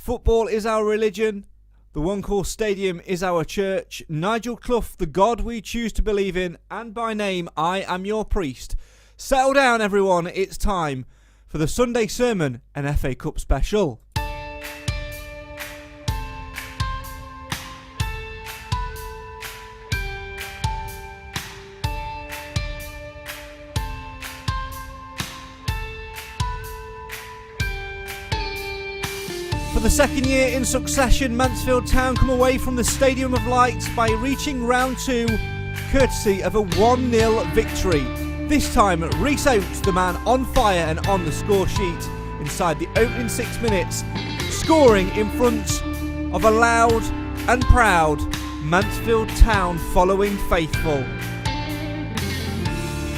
Football is our religion. The One Call Stadium is our church. Nigel Clough, the God we choose to believe in, and by name, I am your priest. Settle down, everyone. It's time for the Sunday sermon and FA Cup special. For the second year in succession, Mansfield Town come away from the Stadium of Light by reaching round 2, courtesy of a 1-0 victory. This time, Rhys Oates, the man on fire and on the score sheet inside the opening 6 minutes, scoring in front of a loud and proud Mansfield Town following faithful.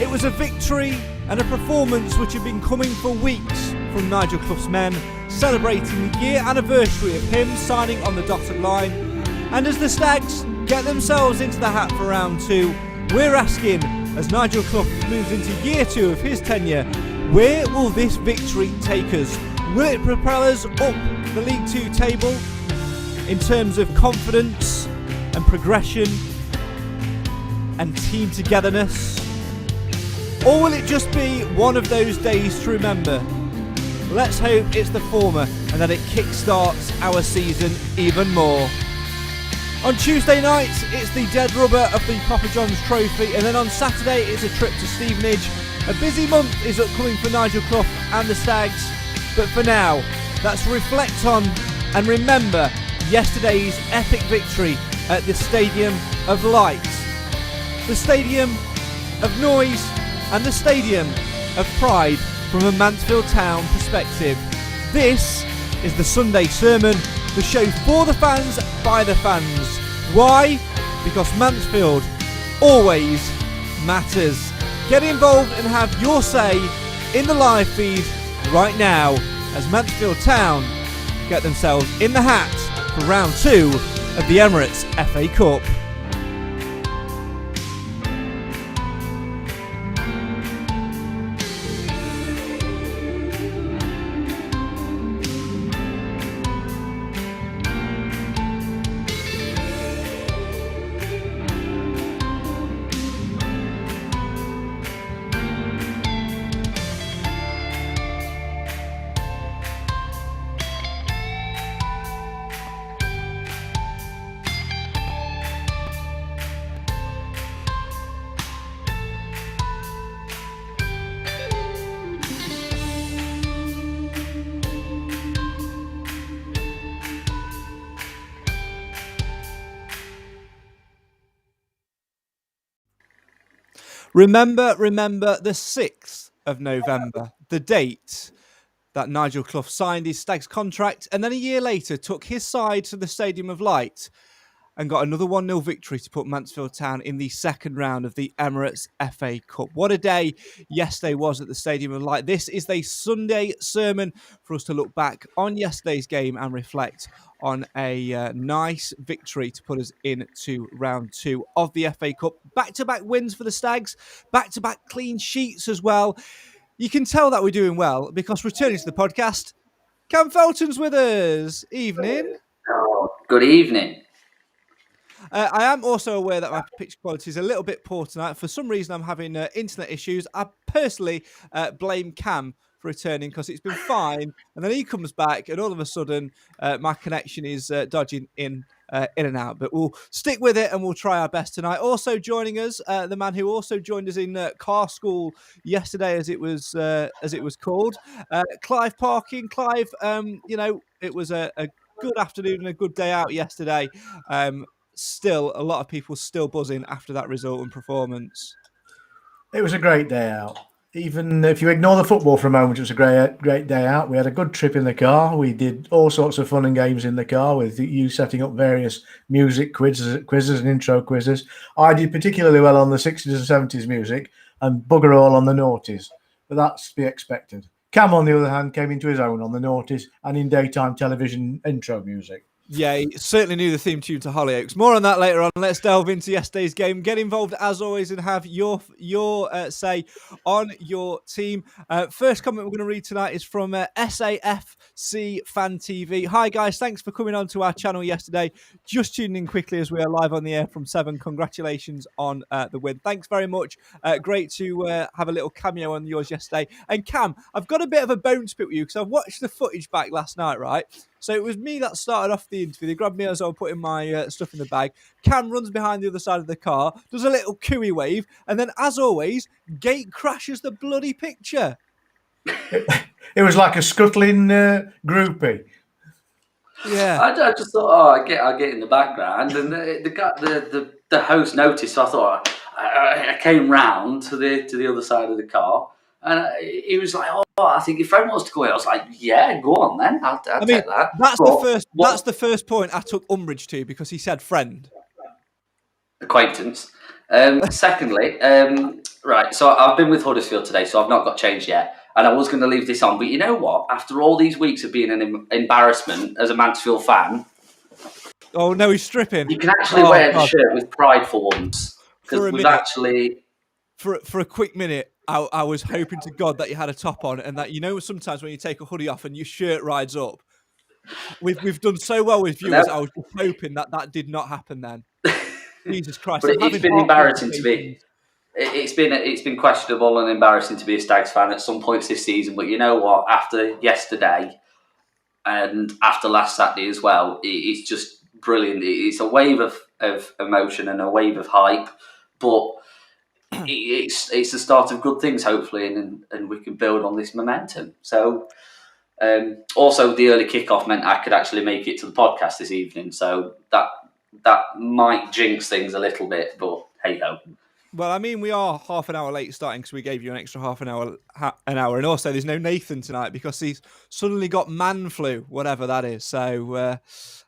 It was a victory and a performance which had been coming for weeks from Nigel Clough's men, celebrating the year anniversary of him signing on the dotted line. And as the Stags get themselves into the hat for round 2, we're asking, as Nigel Clough moves into year 2 of his tenure, where will this victory take us? Will it propel us up the League 2 table in terms of confidence and progression and team togetherness? Or will it just be one of those days to remember? Let's hope it's the former and that it kickstarts our season even more. On Tuesday night, it's the dead rubber of the Papa John's Trophy, and then on Saturday it's a trip to Stevenage. A busy month is upcoming for Nigel Clough and the Stags, but for now, let's reflect on and remember yesterday's epic victory at the Stadium of Light. The Stadium of Noise and the Stadium of Pride from a Mansfield Town perspective. This is the Sunday Sermon, the show for the fans, by the fans. Why? Because Mansfield always matters. Get involved and have your say in the live feed right now as Mansfield Town get themselves in the hat for round 2 of the Emirates FA Cup. Remember the 6th of November, the date that Nigel Clough signed his Stags contract, and then a year later took his side to the Stadium of Light and got another 1-0 victory to put Mansfield Town in the second round of the Emirates FA Cup. What a day yesterday was at the Stadium of Light. This is the Sunday sermon for us to look back on yesterday's game and reflect on a nice victory to put us into round 2 of the FA Cup. Back-to-back wins for the Stags, back-to-back clean sheets as well. You can tell that we're doing well because returning to the podcast, Cam Felton's with us. Evening. Oh, good evening. I am also aware that my pitch quality is a little bit poor tonight. For some reason, I'm having internet issues. I personally blame Cam for returning because it's been fine. And then he comes back and all of a sudden, my connection is dodging in and out. But we'll stick with it and we'll try our best tonight. Also joining us, the man who also joined us in car school yesterday, as it was called, Clive Parkin. Clive, it was a good afternoon and a good day out yesterday. Still, a lot of people still buzzing after that result and performance. It was a great day out. Even if you ignore the football for a moment, it was a great day out. We had a good trip in the car. We did all sorts of fun and games in the car with you setting up various music quizzes and intro quizzes. I did particularly well on the 60s and 70s music and bugger all on the noughties, but that's to be expected. Cam, on the other hand, came into his own on the noughties and in daytime television intro music. Yeah, he certainly knew the theme tune to Hollyoaks. More on that later on. Let's delve into yesterday's game. Get involved as always and have your say on your team. First comment we're going to read tonight is from SAFC Fan TV. Hi guys, thanks for coming on to our channel yesterday. Just tuning in quickly as we are live on the air from 7. Congratulations on the win. Thanks very much. Great to have a little cameo on yours yesterday. And Cam, I've got a bit of a bone to pick with you because I've watched the footage back last night, right? So it was me that started off the interview. They grabbed me as I was putting my stuff in the bag. Cam runs behind the other side of the car, does a little cooey wave, and then, as always, Gate crashes the bloody picture. It was like a scuttling groupie. Yeah. I just thought, I get in the background, and the host noticed. So I thought I came round to the other side of the car. And he was like, "Oh, I think your friend wants to go in." I was like, "Yeah, go on then. I'll take that." That's the first point I took umbrage to because he said friend. Acquaintance. Secondly, right. So I've been with Huddersfield today, so I've not got changed yet. And I was going to leave this on, but you know what? After all these weeks of being an embarrassment as a Mansfield fan, oh no, he's stripping. You can actually wear the shirt with pride for once because we've actually. For a quick minute, I was hoping to God that you had a top on and that, sometimes when you take a hoodie off and your shirt rides up. We've done so well with viewers. I was just hoping that did not happen then. Jesus Christ! But it's been embarrassing to be. It's been questionable and embarrassing to be a Stags fan at some points this season. But you know what? After yesterday and after last Saturday as well, it's just brilliant. It's a wave of emotion and a wave of hype, but. It's the start of good things, hopefully, and we can build on this momentum. So, also the early kickoff meant I could actually make it to the podcast this evening. So that might jinx things a little bit, but hey ho. Well, I mean, we are half an hour late starting because we gave you an extra half an hour, and also there's no Nathan tonight because he's suddenly got man flu, whatever that is. So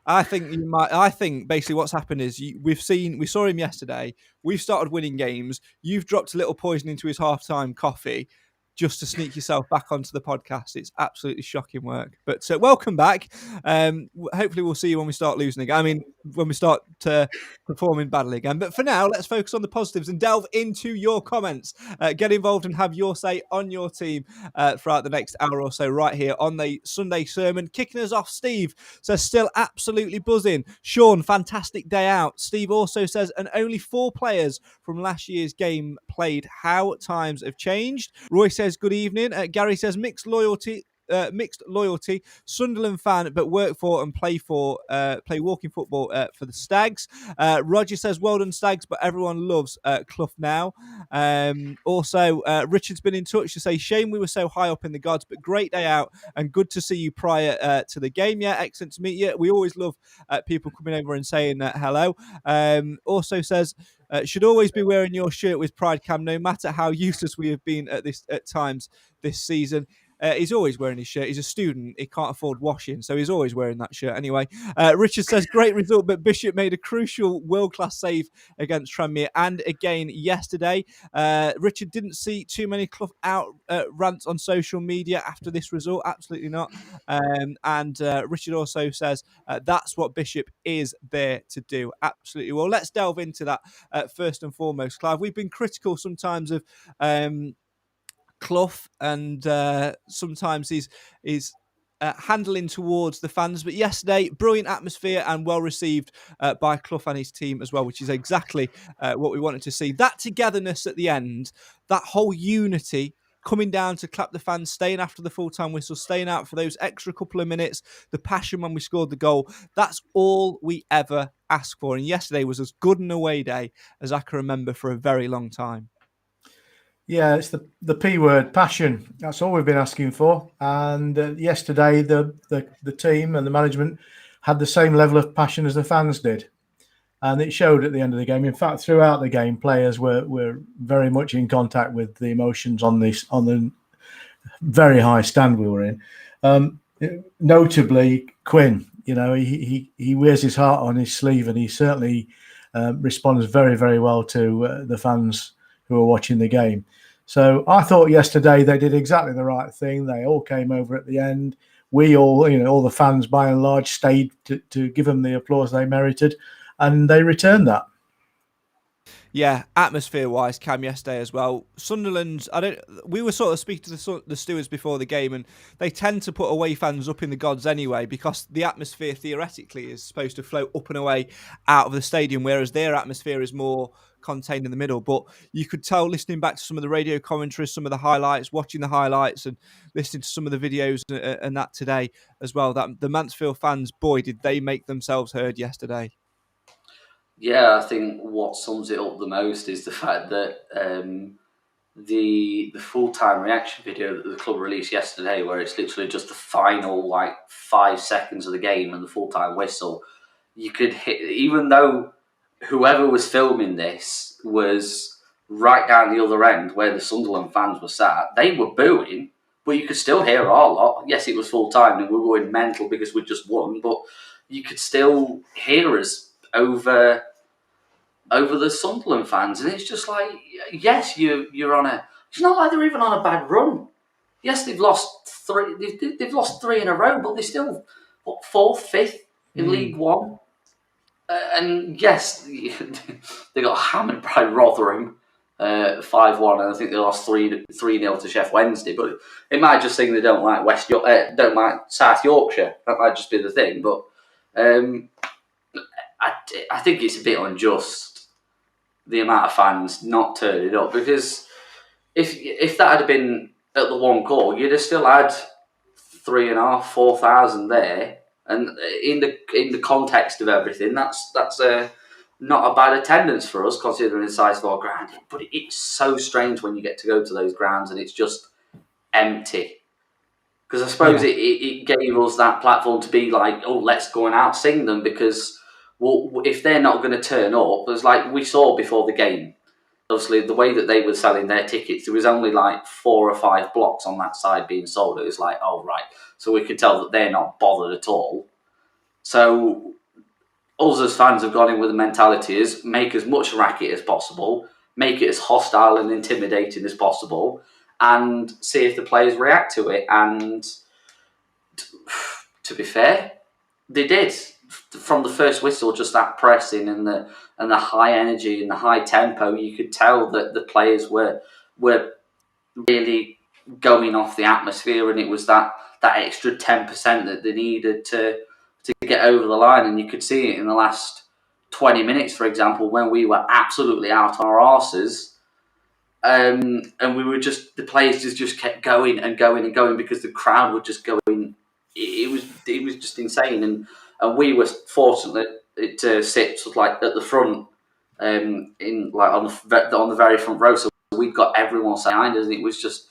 I think basically what's happened is we saw him yesterday. We've started winning games. You've dropped a little poison into his halftime coffee just to sneak yourself back onto the podcast. It's absolutely shocking work. But welcome back. Hopefully we'll see you when we start losing again. I mean, when we start performing badly again. But for now, let's focus on the positives and delve into your comments. Get involved and have your say on your team throughout the next hour or so right here on the Sunday Sermon. Kicking us off, Steve says, still absolutely buzzing. Sean, fantastic day out. Steve also says, and only 4 players from last year's game played. How times have changed. Roy says, good evening. Gary says, mixed loyalty. Sunderland fan, but work for and play walking football for the Stags. Roger says, well done Stags, but everyone loves Clough now. Also, Richard's been in touch to say, shame we were so high up in the gods, but great day out and good to see you prior to the game. Yeah, excellent to meet you. We always love people coming over and saying hello. Also says, should always be wearing your shirt with pride, Cam, no matter how useless we have been at times this season. He's always wearing his shirt. He's a student. He can't afford washing, so he's always wearing that shirt anyway. Richard says, great result, but Bishop made a crucial world-class save against Tranmere and again yesterday. Richard didn't see too many Clough out rants on social media after this result. Absolutely not. And Richard also says, that's what Bishop is there to do. Absolutely. Well, let's delve into that first and foremost, Clive. We've been critical sometimes of Clough and sometimes he's handling towards the fans, but yesterday brilliant atmosphere and well received by Clough and his team as well, which is exactly what we wanted to see. That togetherness at the end, that whole unity coming down to clap the fans, staying after the full-time whistle, staying out for those extra couple of minutes, the passion when we scored the goal, that's all we ever asked for. And yesterday was as good an away day as I can remember for a very long time. Yeah, it's the P word, passion. That's all we've been asking for. And yesterday, the team and the management had the same level of passion as the fans did, and it showed at the end of the game. In fact, throughout the game, players were very much in contact with the emotions on the very high stand we were in. Notably, Quinn. You know, he wears his heart on his sleeve, and he certainly responds very, very well to the fans who are watching the game. So I thought yesterday they did exactly the right thing. They all came over at the end. we all the fans by and large stayed to give them the applause they merited, and they returned that. Yeah, atmosphere-wise, Cam, yesterday as well. Sunderland, we were sort of speaking to the stewards before the game, and they tend to put away fans up in the gods anyway, because the atmosphere theoretically is supposed to flow up and away out of the stadium, whereas their atmosphere is more contained in the middle. But you could tell, listening back to some of the radio commentaries, some of the highlights, watching the highlights and listening to some of the videos and that today as well, that the Mansfield fans, boy, did they make themselves heard yesterday. Yeah, I think what sums it up the most is the fact that the full-time reaction video that the club released yesterday, where it's literally just the final 5 seconds of the game and the full-time whistle, you could hit, even though whoever was filming this was right down the other end where the Sunderland fans were sat, they were booing, but you could still hear our lot. Yes, it was full-time and we were going mental because we just won, but you could still hear us over the Sunderland fans, and it's just like, yes, you're on a. It's not like they're even on a bad run. Yes, they've lost three. They've lost 3 in a row, but they're still fourth, fifth in League One. And yes, they got hammered by Rotherham 5-1, and I think they lost 3-0 to Sheff Wednesday. But it might just think they don't like don't like South Yorkshire. That might just be the thing. But I think it's a bit unjust, the amount of fans not turning up, because if that had been at the one call, you'd have still had 3,500, 4,000 there, and in the context of everything, that's not a bad attendance for us considering the size of our ground. But it's so strange when you get to go to those grounds and it's just empty. Because I suppose it gave us that platform to be like, oh, let's go and out-sing them, because if they're not going to turn up, it's like we saw before the game. Obviously, the way that they were selling their tickets, there was only 4 or 5 blocks on that side being sold. It was like, oh, right. So we could tell that they're not bothered at all. So us as fans have gone in with the mentality is make as much racket as possible, make it as hostile and intimidating as possible, and see if the players react to it. And to be fair, they did. From the first whistle, just that pressing and the high energy and the high tempo, you could tell that the players were really going off the atmosphere, and it was that extra 10% that they needed to get over the line. And you could see it in the last 20 minutes, for example, when we were absolutely out on our arses. And we were the players just kept going and going and going because the crowd were just going. It was just insane, and we were fortunate to sit at the front, on the very front row, so we got everyone behind us, and it was just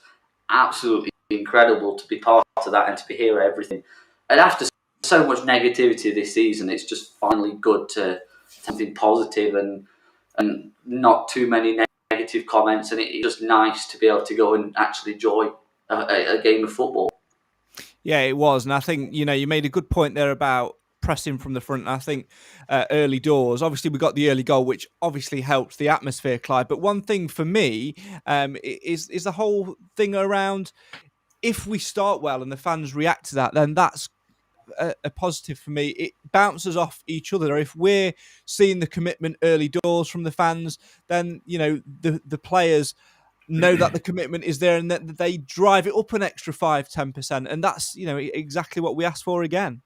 absolutely incredible to be part of that and to hear everything. And after so much negativity this season, it's just finally good to something positive and not too many negative comments, and it's just nice to be able to go and actually enjoy a game of football. Yeah, it was. And I think, you made a good point there about pressing from the front. And I think early doors, obviously we got the early goal, which obviously helped the atmosphere, Clive. But one thing for me is the whole thing around, if we start well and the fans react to that, then that's a positive for me. It bounces off each other. If we're seeing the commitment early doors from the fans, then, the players know that the commitment is there and that they drive it up an extra 5-10%. And that's, exactly what we asked for again.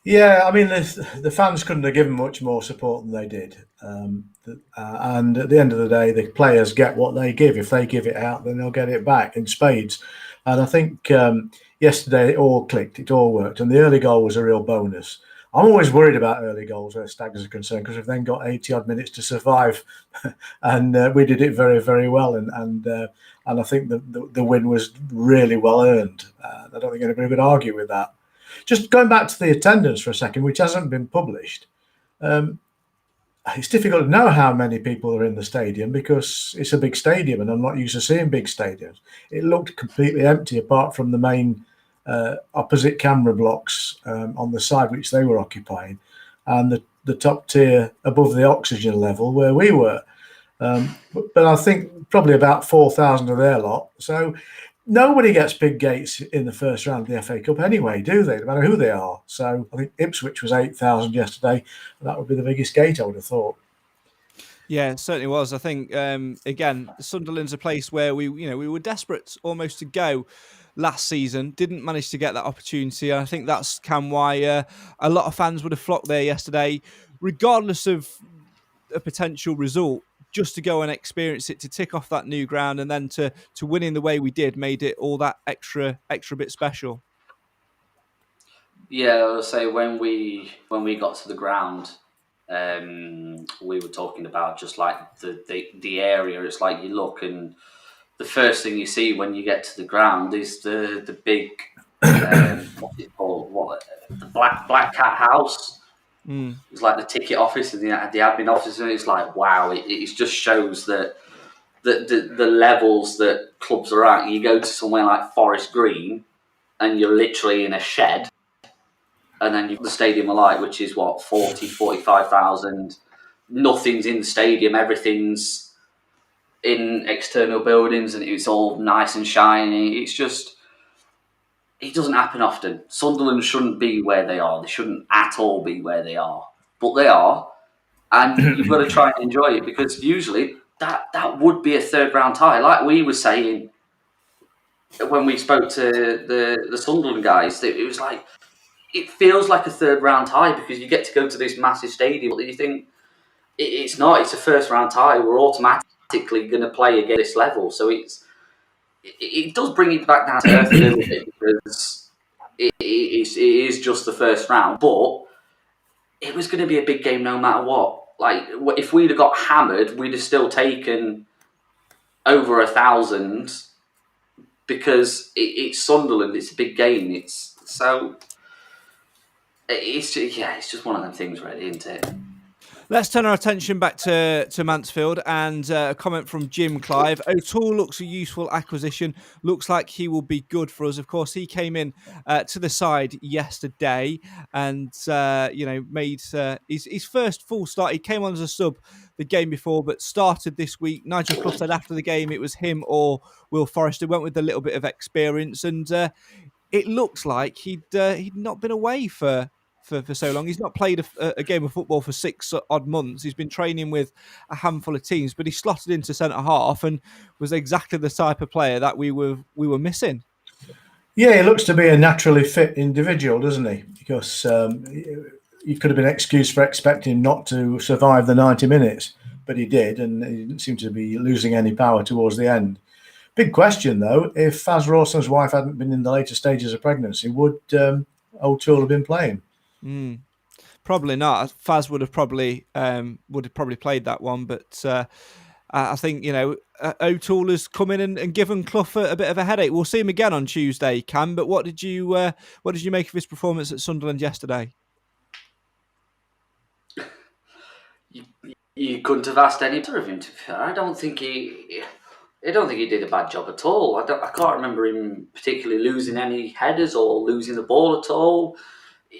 Yeah, I mean, the fans couldn't have given much more support than they did. And at the end of the day, the players get what they give. If they give it out, then they'll get it back in spades. And I think yesterday it all clicked, it all worked. And the early goal was a real bonus. I'm always worried about early goals where Stags are concerned, because we've then got 80-odd minutes to survive. And we did it very, very well. And I think the win was really well earned. I don't think anybody would argue with that. Just going back to the attendance for a second, which hasn't been published, it's difficult to know how many people are in the stadium because it's a big stadium and I'm not used to seeing big stadiums. It looked completely empty apart from the main opposite camera blocks on the side which they were occupying, and the top tier above the oxygen level where we were. But I think probably about 4,000 of their lot. So nobody gets big gates in the first round of the FA Cup anyway, do they? No matter who they are. So I think Ipswich was 8,000 yesterday. And that would be the biggest gate, I would have thought. Yeah, it certainly was. I think again, Sunderland's a place where we were desperate almost to go last season. Didn't manage to get that opportunity. And I think that's why a lot of fans would have flocked there yesterday, regardless of a potential result. Just to go and experience it, to tick off that new ground, and then to win in the way we did, made it all that extra bit special. Yeah, I'll say when we got to the ground, we were talking about just like the area. It's like you look, and the first thing you see when you get to the ground is the big what's it called? The black cat house. It's like the ticket office and the admin office, and it's like, wow, it just shows that the levels that clubs are at. You go to somewhere like Forest Green and you're literally in a shed, and then you've got the Stadium of Light, which is what, 45,000. Nothing's in the stadium, everything's in external buildings, and it's all nice and shiny. It's just, it doesn't happen often. Sunderland shouldn't be where they are. They shouldn't at all be where they are. But they are. And you've got to try and enjoy it, because usually that would be a third round tie. Like we were saying when we spoke to the Sunderland guys, it was like, it feels like a third round tie because you get to go to this massive stadium. But you think it's not. It's a first round tie. We're automatically going to play against this level. So it does bring it back down to earth a little bit, because it is just the first round. But it was going to be a big game no matter what. Like, if we'd have got hammered, we'd have still taken over 1,000, because it's Sunderland. It's a big game. It's just one of them things, really, isn't it? Let's turn our attention back to Mansfield, and a comment from Jim Clive. O'Toole looks a useful acquisition. Looks like he will be good for us. Of course, he came in to the side yesterday and made his first full start. He came on as a sub the game before, but started this week. Nigel Clough said after the game it was him or Will Forrester. Went with a little bit of experience, and it looks like he'd not been away for so long. He's not played a game of football for 6 odd months. He's been training with a handful of teams, but he slotted into centre half and was exactly the type of player that we were missing. Yeah, he looks to be a naturally fit individual, doesn't he? Because he could have been excused for expecting not to survive the 90 minutes, but he did, and he didn't seem to be losing any power towards the end. Big question, though, if Faz Rawson's wife hadn't been in the later stages of pregnancy, would O'Toole have been playing? Probably not. Faz would have probably played that one, but I think O'Toole has come in and given Clough a bit of a headache. We'll see him again on Tuesday, Cam. But what did you make of his performance at Sunderland yesterday? You couldn't have asked any of him. To be fair, I don't think he did a bad job at all. I can't remember him particularly losing any headers or losing the ball at all.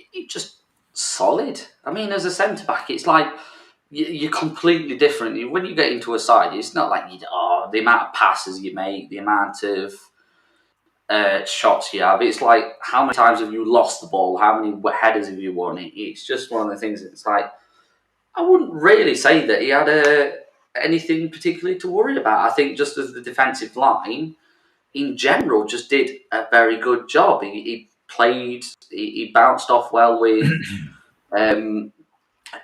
He just solid. I mean, as a centre back, it's like you're completely different. When you get into a side, it's not like the amount of passes you make, the amount of shots you have. It's like, how many times have you lost the ball? How many headers have you won? It's just one of the things. It's like, I wouldn't really say that he had anything particularly to worry about. I think just as the defensive line in general just did a very good job. He played, he bounced off well with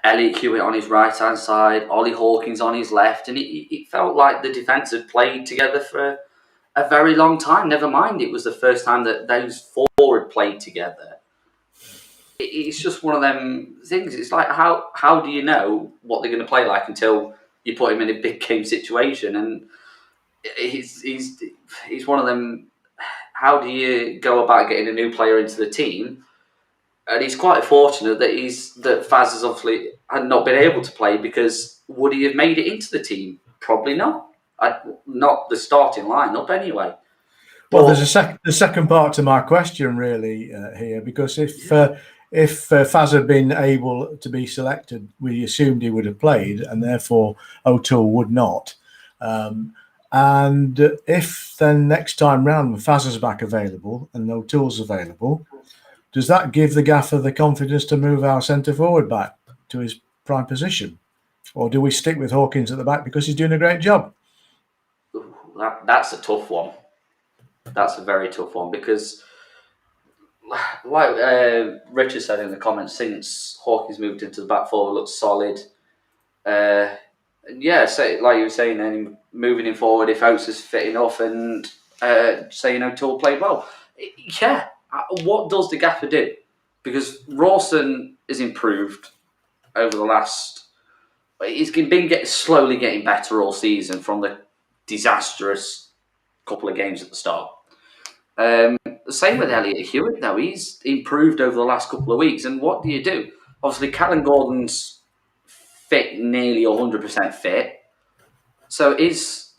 Elliot Hewitt on his right hand side, Ollie Hawkins on his left, and it felt like the defence had played together for a very long time. Never mind, it was the first time that those four had played together. It's just one of them things. It's like, how do you know what they're going to play like until you put him in a big game situation? And he's one of them. How do you go about getting a new player into the team? And he's quite fortunate that Faz has obviously had not been able to play, because would he have made it into the team? Probably not. Not the starting lineup anyway. Well, there's a second part to my question really here, because if Faz had been able to be selected, we assumed he would have played, and therefore O'Toole would not. And if then next time round Faz is back available and no tools available, does that give the gaffer the confidence to move our centre forward back to his prime position? Or do we stick with Hawkins at the back because he's doing a great job? That's a tough one. That's a very tough one because, like Richard said in the comments, since Hawkins moved into the back four, looks solid. So like you were saying, moving him forward if Oates is fit enough, and Toole played well. What does the gaffer do? Because Rawson has improved over the last. He's been slowly getting better all season from the disastrous couple of games at the start. The same with Elliot Hewitt, though. He's improved over the last couple of weeks. And what do? Obviously, Callum Gordon's fit, nearly 100% fit. So is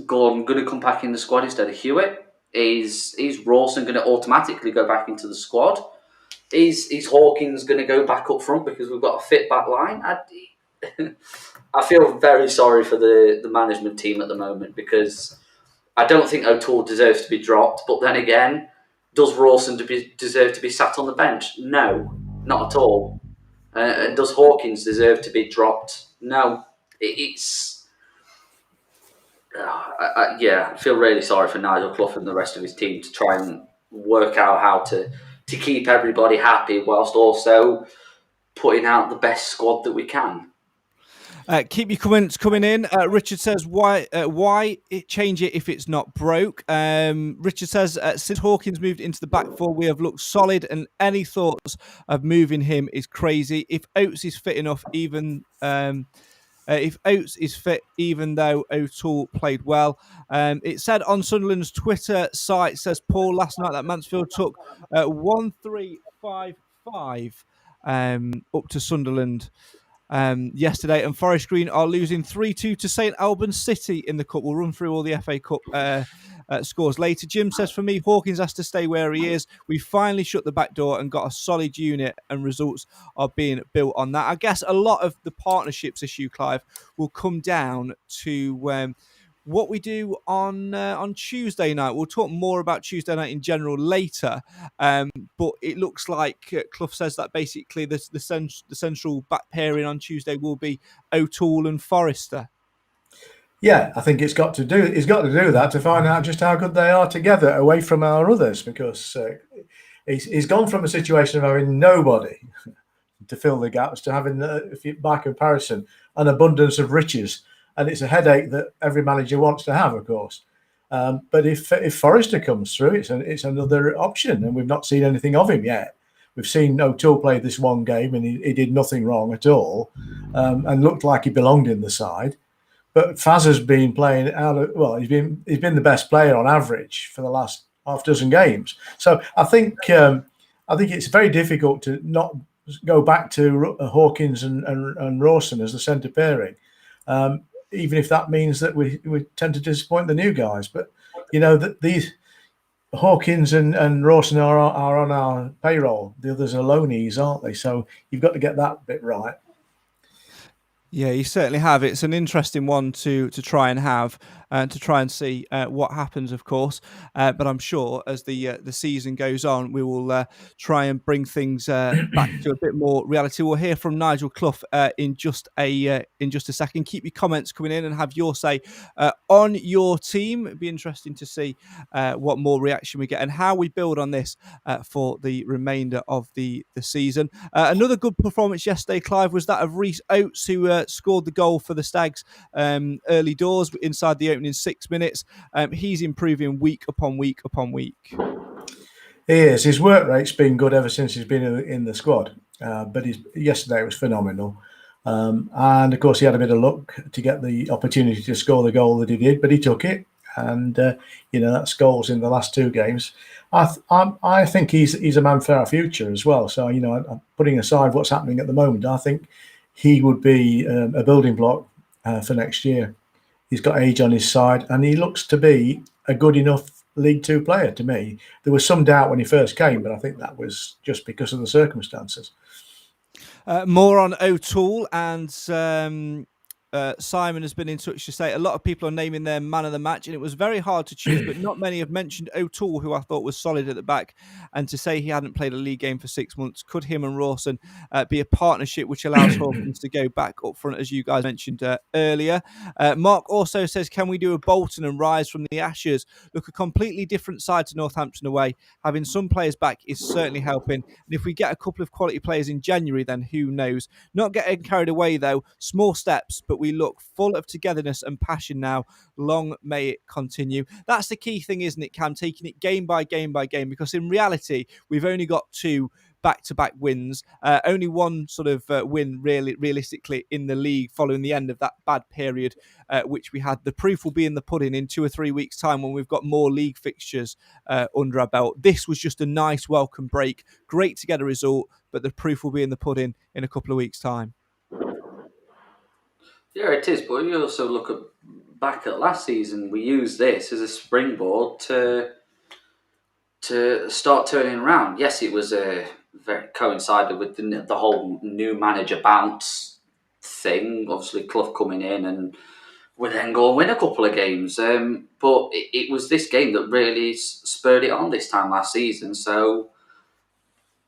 Gordon going to come back in the squad instead of Hewitt? Is Rawson going to automatically go back into the squad? Is Hawkins going to go back up front because we've got a fit back line? I feel very sorry for the management team at the moment because I don't think O'Toole deserves to be dropped. But then again, does Rawson deserve to be sat on the bench? No, not at all. Does Hawkins deserve to be dropped? No. I feel really sorry for Nigel Clough and the rest of his team to try and work out how to keep everybody happy whilst also putting out the best squad that we can. Keep your comments coming in. Richard says, why change it if it's not broke? Richard says, since Hawkins moved into the back four, we have looked solid, and any thoughts of moving him is crazy. If Oates is fit enough, even though O'Toole played well. It said on Sunderland's Twitter site, says Paul, last night that Mansfield took 1-3-5-5 up to Sunderland yesterday, and Forest Green are losing 3-2 to St Albans City in the Cup. We'll run through all the FA Cup scores later. Jim says, for me, Hawkins has to stay where he is. We finally shut the back door and got a solid unit, and results are being built on that. I guess a lot of the partnerships issue, Clive, will come down to what we do on Tuesday night. We'll talk more about Tuesday night in general later, but it looks like Clough says that basically the central back pairing on Tuesday will be O'Toole and Forrester. Yeah, I think he's got to do that to find out just how good they are together away from our others, because he's gone from a situation of having nobody to fill the gaps to having, by comparison, an abundance of riches. And it's a headache that every manager wants to have, of course. But if Forrester comes through, it's another option, and we've not seen anything of him yet. We've seen O'Toole play this one game, and he did nothing wrong at all, and looked like he belonged in the side. But Faz has been playing he's been the best player on average for the last half dozen games. So I think it's very difficult to not go back to Hawkins and Rawson as the centre pairing. Even if that means that we tend to disappoint the new guys. But, that these Hawkins and Rawson are on our payroll. The others are loanees, aren't they? So you've got to get that bit right. Yeah, you certainly have. It's an interesting one to try and have, to try and see what happens, of course. But I'm sure as the season goes on, we will try and bring things back to a bit more reality. We'll hear from Nigel Clough in just a second. Keep your comments coming in and have your say on your team. It'd be interesting to see what more reaction we get and how we build on this for the remainder of the season. Another good performance yesterday, Clive, was that of Rhys Oates, who scored the goal for the Stags early doors inside the opening 6 minutes. He's improving week upon week upon week. He is. His work rate's been good ever since he's been in the squad. But yesterday was phenomenal. And of course, he had a bit of luck to get the opportunity to score the goal that he did, but he took it. And that's goals in the last two games. I think he's a man for our future as well. So I'm putting aside what's happening at the moment, I think he would be a building block for next year. He's got age on his side, and he looks to be a good enough League Two player to me. There was some doubt when he first came, but I think that was just because of the circumstances. More on O'Toole and Simon has been in touch to say a lot of people are naming their man of the match, and it was very hard to choose, but not many have mentioned O'Toole, who I thought was solid at the back. And to say he hadn't played a league game for 6 months, could him and Rawson be a partnership which allows Hawkins to go back up front, as you guys mentioned earlier? Mark also says, can we do a Bolton and rise from the Ashes? Look, a completely different side to Northampton away. Having some players back is certainly helping. And if we get a couple of quality players in January, then who knows? Not getting carried away, though. Small steps, but we look full of togetherness and passion now. Long may it continue. That's the key thing, isn't it, Cam? Taking it game by game by game, because in reality, we've only got 2 back-to-back wins. Only one sort of win realistically in the league following the end of that bad period which we had. The proof will be in the pudding in 2 or 3 weeks' time when we've got more league fixtures under our belt. This was just a nice welcome break. Great to get a result, but the proof will be in the pudding in a couple of weeks' time. Yeah, it is. But you also look back at last season. We used this as a springboard to start turning around. Yes, it was very coincided with the whole new manager bounce thing. Obviously, Clough coming in, and we then go and win a couple of games. But it was this game that really spurred it on this time last season. So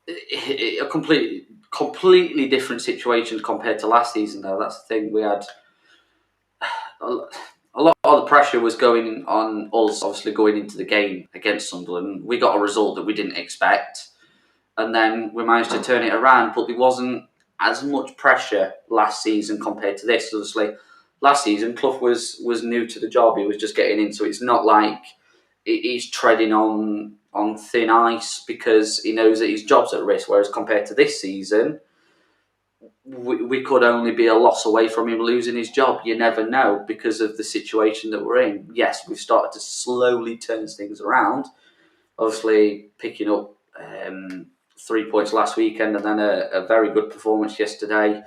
a completely different situation compared to last season, though. That's the thing. We had a lot of the pressure was going on us, obviously, going into the game against Sunderland. We got a result that we didn't expect, and then we managed to turn it around. But there wasn't as much pressure last season compared to this. Obviously, last season, Clough was new to the job. He was just getting into it. It's not like he's treading on thin ice because he knows that his job's at risk, whereas compared to this season, we could only be a loss away from him losing his job. You never know because of the situation that we're in. Yes, we've started to slowly turn things around. Obviously, picking up 3 points last weekend and then a very good performance yesterday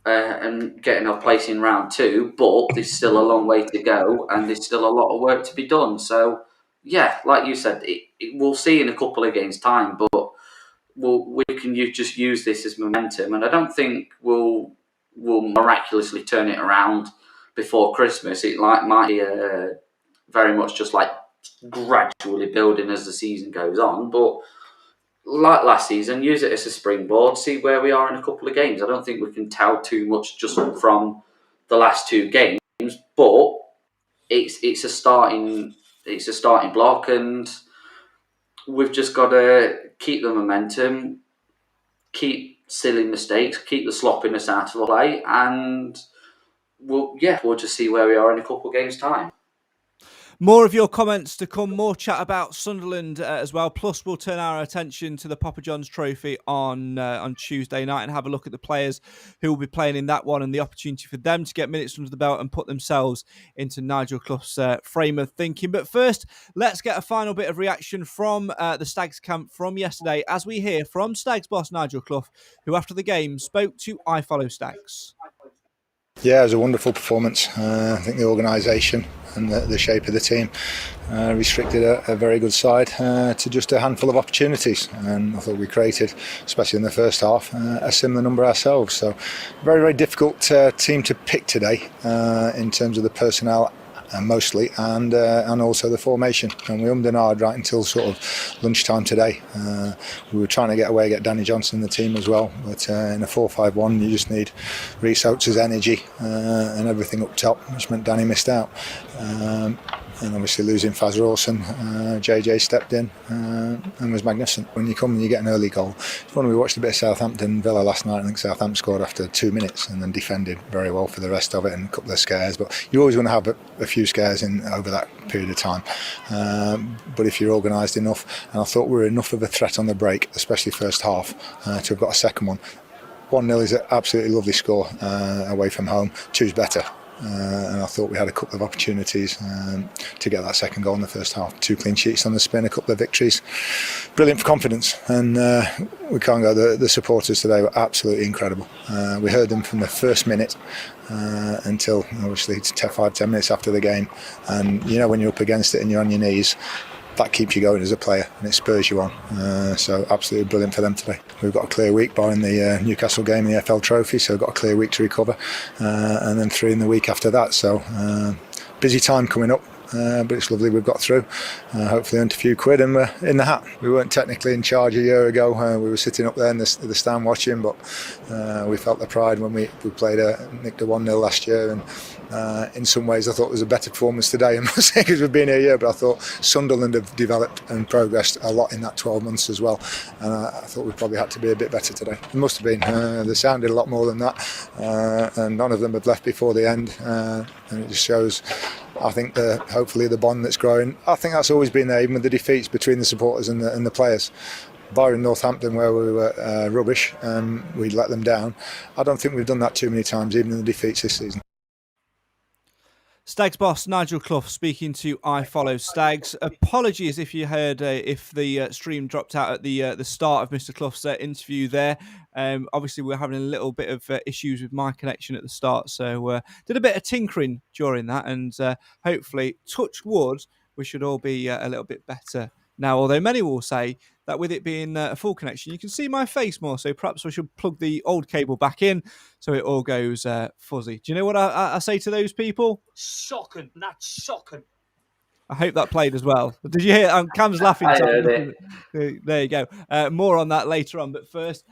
and getting our place in round 2. But there's still a long way to go and there's still a lot of work to be done. So, yeah, like you said, we'll see in a couple of games' time, but we can just use this as momentum, and I don't think we'll miraculously turn it around before Christmas. It might be very much just like gradually building as the season goes on, but like last season, use it as a springboard, see where we are in a couple of games. I don't think we can tell too much just from the last 2 games, but it's a starting block, and we've just got to keep the momentum, keep silly mistakes, keep the sloppiness out of the play, and we'll just see where we are in a couple of games' time. More of your comments to come, more chat about Sunderland as well. Plus, we'll turn our attention to the Papa John's Trophy on Tuesday night and have a look at the players who will be playing in that one and the opportunity for them to get minutes under the belt and put themselves into Nigel Clough's frame of thinking. But first, let's get a final bit of reaction from the Stags camp from yesterday as we hear from Stags boss Nigel Clough, who after the game spoke to I Follow Stags. Yeah, it was a wonderful performance. I think the organisation and the shape of the team restricted a very good side to just a handful of opportunities, and I thought we created, especially in the first half, a similar number ourselves. So very, very difficult team to pick today in terms of the personnel mostly, and also the formation. And we ummed and ahed right until sort of lunchtime today. We were trying to get Danny Johnson in the team as well, but in a 4-5-1 you just need Rhys Oates' energy and everything up top, which meant Danny missed out. And obviously losing Faz Rawson, JJ stepped in and was magnificent. When you come and you get an early goal, it's when we watched a bit of Southampton Villa last night. I think Southampton scored after 2 minutes and then defended very well for the rest of it, and a couple of scares. But you're always going to have a few scares in over that period of time. But if you're organised enough, and I thought we were enough of a threat on the break, especially first half, to have got a second one. 1-0 is an absolutely lovely score away from home. 2's better. And I thought we had a couple of opportunities to get that second goal in the first half. 2 clean sheets on the spin, a couple of victories. Brilliant for confidence. And we can't go. The supporters today were absolutely incredible. We heard them from the first minute until obviously 5-10 minutes after the game. And you know when you're up against it and you're on your knees, that keeps you going as a player and it spurs you on. So absolutely brilliant for them today. We've got a clear week barring the Newcastle game in the FL Trophy, so we've got a clear week to recover, and then 3 in the week after that. So busy time coming up. But it's lovely we've got through. Hopefully earned a few quid and we're in the hat. We weren't technically in charge a year ago. We were sitting up there in the stand watching, but we felt the pride when we played nicked a 1-0 last year. And in some ways I thought it was a better performance today. I'm not saying because we've been here a year, but I thought Sunderland have developed and progressed a lot in that 12 months as well. And I thought we probably had to be a bit better today. It must have been. They sounded a lot more than that. And none of them had left before the end. And it just shows, I think, hopefully the bond that's growing. I think that's always been there, even with the defeats between the supporters and the players. Barring Northampton, where we were rubbish, we let them down. I don't think we've done that too many times, even in the defeats this season. Stags boss Nigel Clough speaking to I Follow Stags. Apologies if you heard if the stream dropped out at the start of Mr. Clough's interview there. Obviously, we're having a little bit of issues with my connection at the start, so did a bit of tinkering during that, and hopefully, touch wood, we should all be a little bit better now. Although many will say that with it being a full connection, you can see my face more, so perhaps I should plug the old cable back in so it all goes fuzzy. Do you know what I say to those people? Shocking, that's shocking. I hope that played as well. Did you hear? Cam's laughing. I heard it. There you go. More on that later on, but first,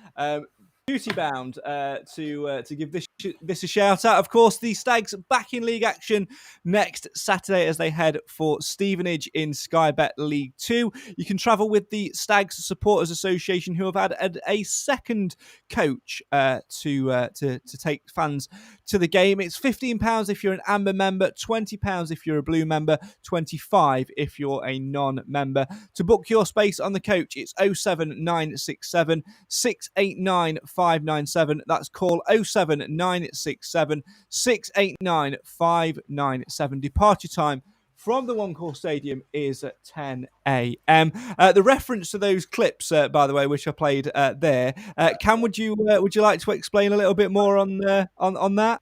duty bound to give this a shout out. Of course, the Stags back in league action next Saturday as they head for Stevenage in Sky Bet League 2. You can travel with the Stags Supporters Association, who have had a second coach to take fans to the game. It's £15 if you're an Amber member, £20 if you're a Blue member, £25 if you're a non-member. To book your space on the coach, it's 07967 689 597. That's call 07967 689 597. Departure time from the One Call Stadium is at 10 a.m. The reference to those clips, by the way, which I played there, Cam, would you like to explain a little bit more on that?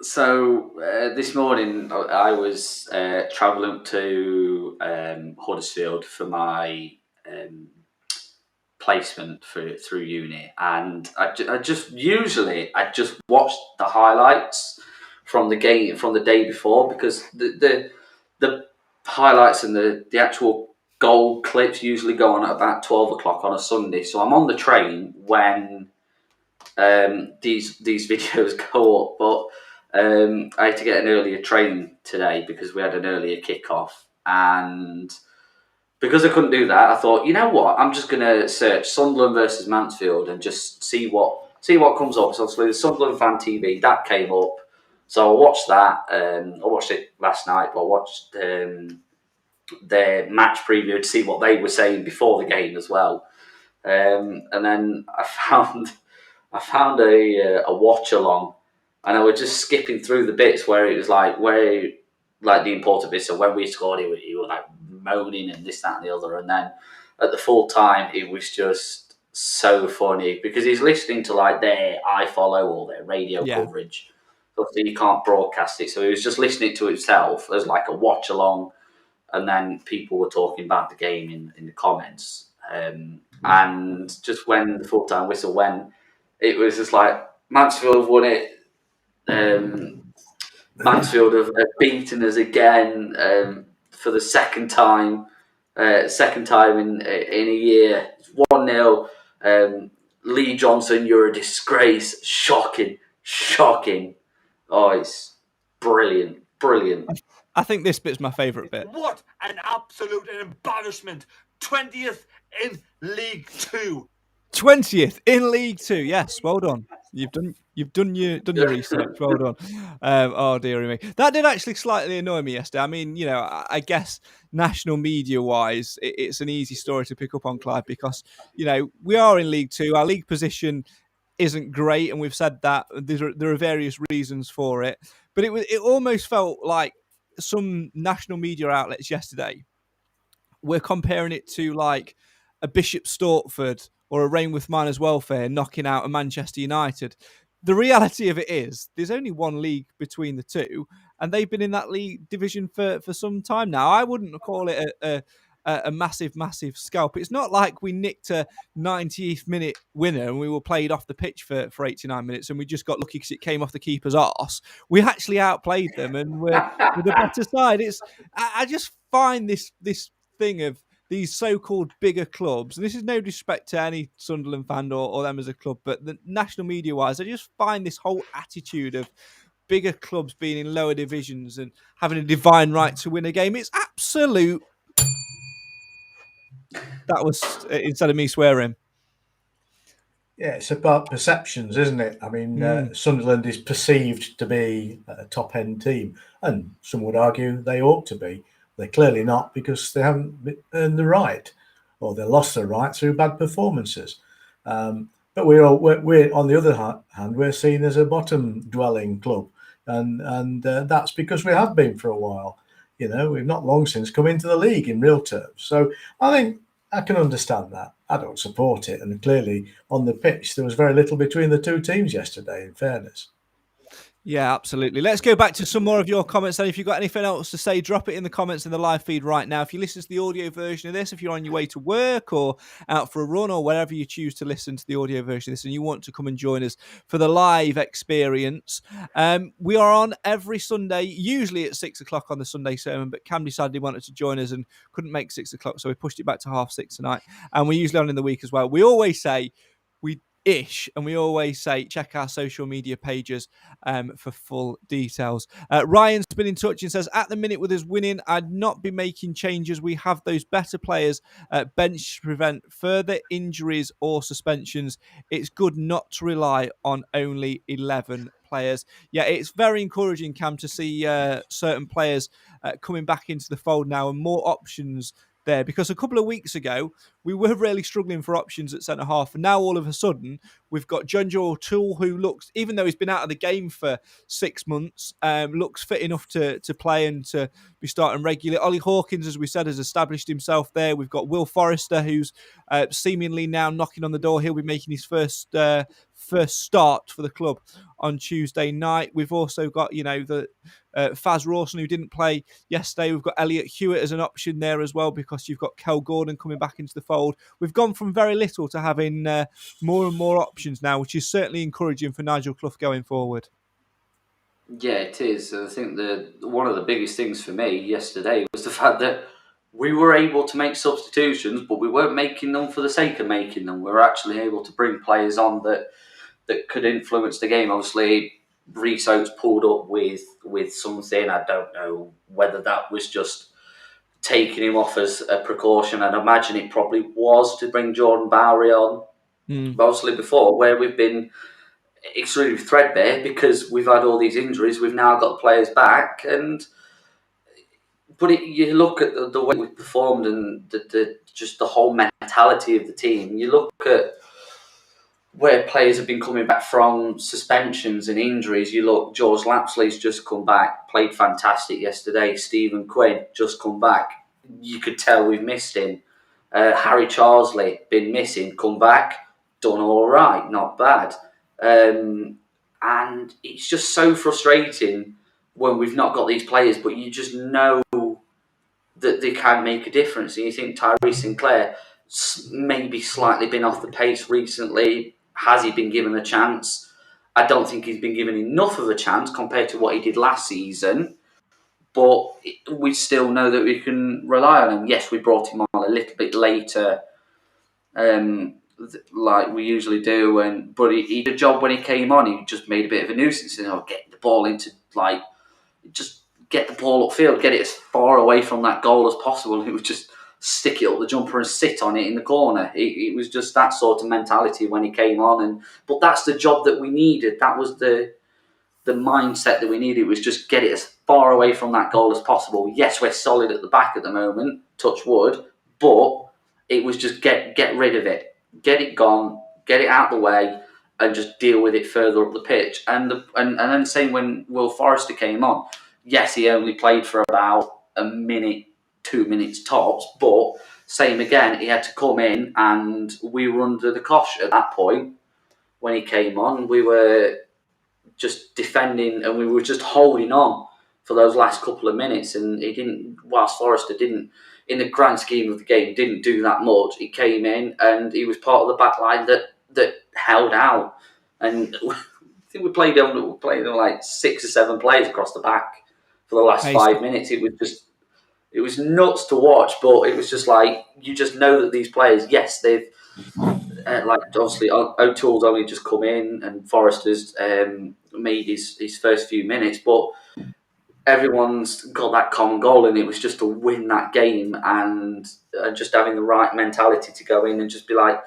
So this morning I was travelling to Huddersfield for my placement through uni, and I just watch the highlights from the game from the day before, because the highlights and the actual goal clips usually go on at about 12 o'clock on a Sunday. So I'm on the train when these videos go up, but I had to get an earlier train today because we had an earlier kickoff, and because I couldn't do that, I thought, you know what, I'm just going to search Sunderland versus Mansfield and just see what comes up. So obviously the Sunderland Fan TV, that came up. So I watched that. I watched it last night, but I watched their match preview to see what they were saying before the game as well. And then I found a watch along, and I was just skipping through the bits where it was like the important bits. So when we scored, he was like moaning and this, that, and the other. And then at the full time, it was just so funny because he's listening to like their iFollow or their radio coverage. Obviously, you can't broadcast it, so he was just listening to himself as like a watch along. And then people were talking about the game in the comments. And just when the full time whistle went, it was just like Mansfield have won it. Mansfield have beaten us again for the second time in a year. 1-0. Lee Johnson, you're a disgrace. Shocking. Oh, it's brilliant. I think this bit's my favourite bit. What an absolute embarrassment. 20th in League 2. 20th in League 2. Yes, well done. You've done your research. Well done. Oh dear me, that did actually slightly annoy me yesterday. I mean, you know, I guess national media wise, it's an easy story to pick up on, Clive, because you know we are in League 2. Our league position isn't great, and we've said that there are various reasons for it. But it almost felt like some national media outlets yesterday were comparing it to like a Bishop Stortford or a Rainworth Miners Welfare knocking out a Manchester United. the reality of it is there's only one league between the two, and they've been in that league division for some time now. I wouldn't call it a massive scalp. It's not like we nicked a 90th minute winner and we were played off the pitch for 89 minutes and we just got lucky because it came off the keeper's arse. We actually outplayed them and we're the better side. I just find this thing of these so-called bigger clubs, and this is no disrespect to any Sunderland fan or them as a club, but the national media-wise, I just find this whole attitude of bigger clubs being in lower divisions and having a divine right to win a game, it's absolute. That was instead of me swearing. Yeah, it's about perceptions, isn't it? I mean, Sunderland is perceived to be a top-end team, and some would argue they ought to be. They're clearly not because they haven't earned the right, or they lost the right through bad performances. But we're on the other hand, we're seen as a bottom-dwelling club, and that's because we have been for a while. You know, we've not long since come into the league in real terms. So I think I can understand that. I don't support it, and clearly on the pitch there was very little between the two teams yesterday. In fairness. Yeah, absolutely. Let's go back to some more of your comments. And if you've got anything else to say, drop it in the comments in the live feed right now. If you listen to the audio version of this, if you're on your way to work or out for a run or wherever you choose to listen to the audio version of this and you want to come and join us for the live experience, we are on every Sunday, usually at 6 o'clock on the Sunday sermon, but Cam decided he wanted to join us and couldn't make 6 o'clock, so we pushed it back to 6:30 tonight. And we're usually on in the week as well. We always say and we always say check our social media pages for full details. Ryan's been in touch and says, at the minute with us winning, I'd not be making changes. We have those better players bench to prevent further injuries or suspensions. It's good not to rely on only 11 players. Yeah, it's very encouraging, Cam, to see certain players coming back into the fold now and more options there, because a couple of weeks ago we were really struggling for options at centre half, and now all of a sudden we've got John Joe O'Toole, who looks, even though he's been out of the game for 6 months, looks fit enough to play and to be starting regularly. Ollie Hawkins, as we said, has established himself there. We've got Will Forrester, who's seemingly now knocking on the door. He'll be making his first start for the club on Tuesday night. We've also got, the Faz Rawson, who didn't play yesterday. We've got Elliot Hewitt as an option there as well, because you've got Kel Gordon coming back into the fold. We've gone from very little to having more and more options now, which is certainly encouraging for Nigel Clough going forward. Yeah, it is. I think one of the biggest things for me yesterday was the fact that we were able to make substitutions, but we weren't making them for the sake of making them. We were actually able to bring players on that could influence the game. Obviously, Reece Oates pulled up with something. I don't know whether that was just taking him off as a precaution. I'd imagine it probably was to bring Jordan Bowery on. But obviously before, where we've been extremely threadbare because we've had all these injuries, we've now got the players back. But you look at the way we've performed and just the whole mentality of the team. You look at where players have been coming back from suspensions and injuries. You look, George Lapsley's just come back, played fantastic yesterday. Stephen Quinn just come back. You could tell we've missed him. Harry Charsley, been missing, come back, done all right, not bad. And it's just so frustrating when we've not got these players, but you just know that they can make a difference. And you think Tyree Sinclair maybe slightly been off the pace recently. Has he been given a chance? I don't think he's been given enough of a chance compared to what he did last season. But we still know that we can rely on him. Yes, we brought him on a little bit later, like we usually do. But he did a job when he came on. He just made a bit of a nuisance. Get the ball into, just get the ball upfield, get it as far away from that goal as possible. It was just stick it up the jumper and sit on it in the corner. It was just that sort of mentality when he came on. But that's the job that we needed. That was the mindset that we needed, was just get it as far away from that goal as possible. Yes, we're solid at the back at the moment, touch wood, but it was just get rid of it. Get it gone, get it out the way, and just deal with it further up the pitch. And then same when Will Forrester came on. Yes, he only played for about a minute, 2 minutes tops, but same again, he had to come in and we were under the cosh at that point when he came on. We were just defending, and we were just holding on for those last couple of minutes. And he didn't, whilst Forrester didn't, in the grand scheme of the game, didn't do that much. He came in and he was part of the back line that held out. And I think we played on like 6 or 7 players across the back for the last 5 minutes. It was nuts to watch, but it was just like, you just know that these players, yes, they've like obviously O'Toole's only just come in and Forrester's made his first few minutes, but everyone's got that common goal, and it was just to win that game and just having the right mentality to go in and just be like,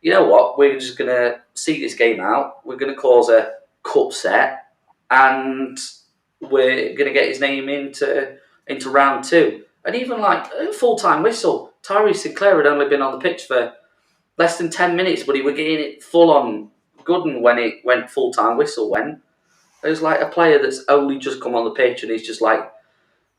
you know what, we're just going to see this game out, we're going to cause a cup set, and we're going to get his name into round 2. And even like a full-time whistle, Tyree Sinclair had only been on the pitch for less than 10 minutes, but he was getting it full on good when it went full-time whistle went. It was like a player that's only just come on the pitch, and he's just like,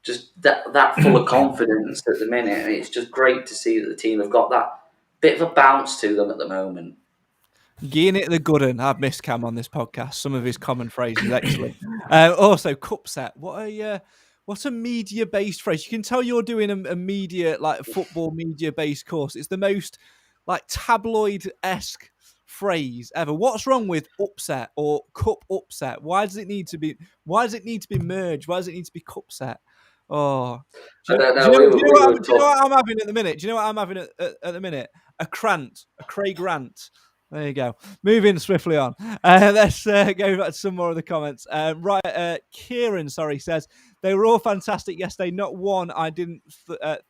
just that full of confidence at the minute. And it's just great to see that the team have got that bit of a bounce to them at the moment. Getting it the good one. I've missed Cam on this podcast. Some of his common phrases, excellent. Also, cup set. What a media-based phrase. You can tell you're doing a media, like football media-based course. It's the most like tabloid-esque phrase ever. What's wrong with upset or cup upset? Why does it need to be merged? Why does it need to be cup set? Oh, do you know what I'm having at the minute? Do you know what I'm having at the minute? A Craig rant. There you go. Moving swiftly on. Let's go back to some more of the comments. Kieran, says, they were all fantastic yesterday. Not one I didn't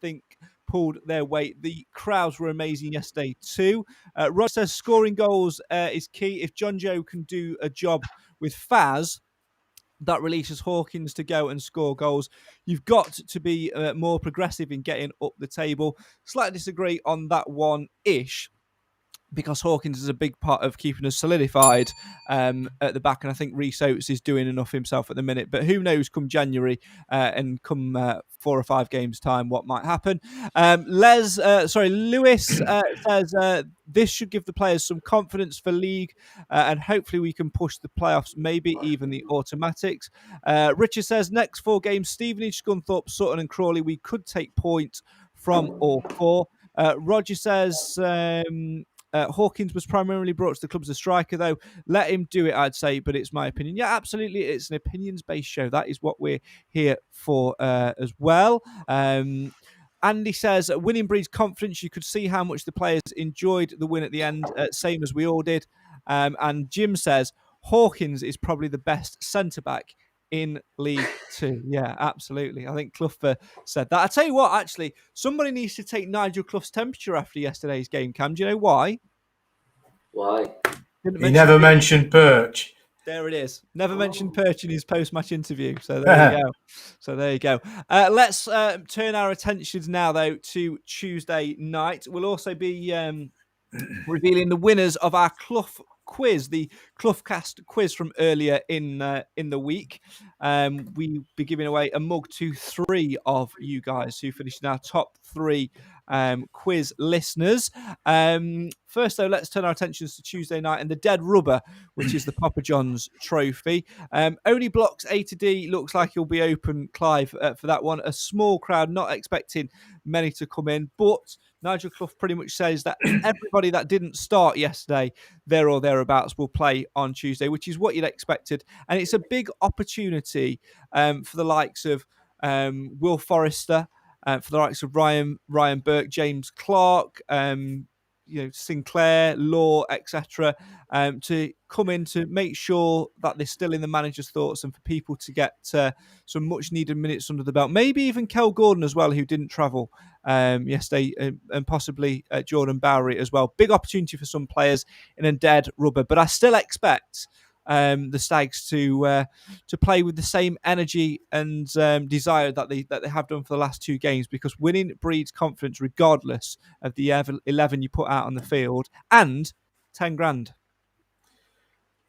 think pulled their weight. The crowds were amazing yesterday too. Rod says, scoring goals is key. If John Joe can do a job with Faz, that releases Hawkins to go and score goals. You've got to be more progressive in getting up the table. Slightly disagree on that one-ish, because Hawkins is a big part of keeping us solidified at the back. And I think Rhys Oates is doing enough himself at the minute. But who knows come January and come 4 or 5 games time what might happen. Lewis says this should give the players some confidence for league and hopefully we can push the playoffs, maybe even the automatics. Richard says next 4 games, Stevenage, Scunthorpe, Sutton and Crawley, we could take points from all 4. Roger says... Hawkins was primarily brought to the club as a striker, though. Let him do it, I'd say, but it's my opinion. Yeah, absolutely. It's an opinions-based show. That is what we're here for as well. Andy says, winning breeds confidence. You could see how much the players enjoyed the win at the end, same as we all did. And Jim says, Hawkins is probably the best centre-back in League 2. Yeah, absolutely. I think Clough said that. I tell you what, actually, somebody needs to take Nigel Clough's temperature after yesterday's game, Cam. Do you know why? Why? He never mentioned Perch. There it is. Never mentioned Perch in his post-match interview. So there you go. Let's turn our attentions now, though, to Tuesday night. We'll also be revealing the winners of our Clough quiz, the Cloughcast quiz from earlier in the week. We'll be giving away a mug to 3 of you guys who finished in our top 3 quiz listeners. First, though, let's turn our attentions to Tuesday night and the Dead Rubber, which is the Papa John's trophy. Only blocks A to D. Looks like he'll be open, Clive, for that one. A small crowd, not expecting many to come in, but Nigel Clough pretty much says that everybody that didn't start yesterday, there or thereabouts, will play on Tuesday, which is what you'd expected. And it's a big opportunity for the likes of Will Forrester, for the likes of Ryan Burke, James Clark, Sinclair, Law, etc., to come in to make sure that they're still in the manager's thoughts and for people to get some much-needed minutes under the belt. Maybe even Kel Gordon as well, who didn't travel yesterday, and possibly Jordan Bowery as well. Big opportunity for some players in a Dead Rubber, but I still expect the Stags to play with the same energy and desire that they have done for the last 2 games, because winning breeds confidence regardless of the 11 you put out on the field, and 10 grand.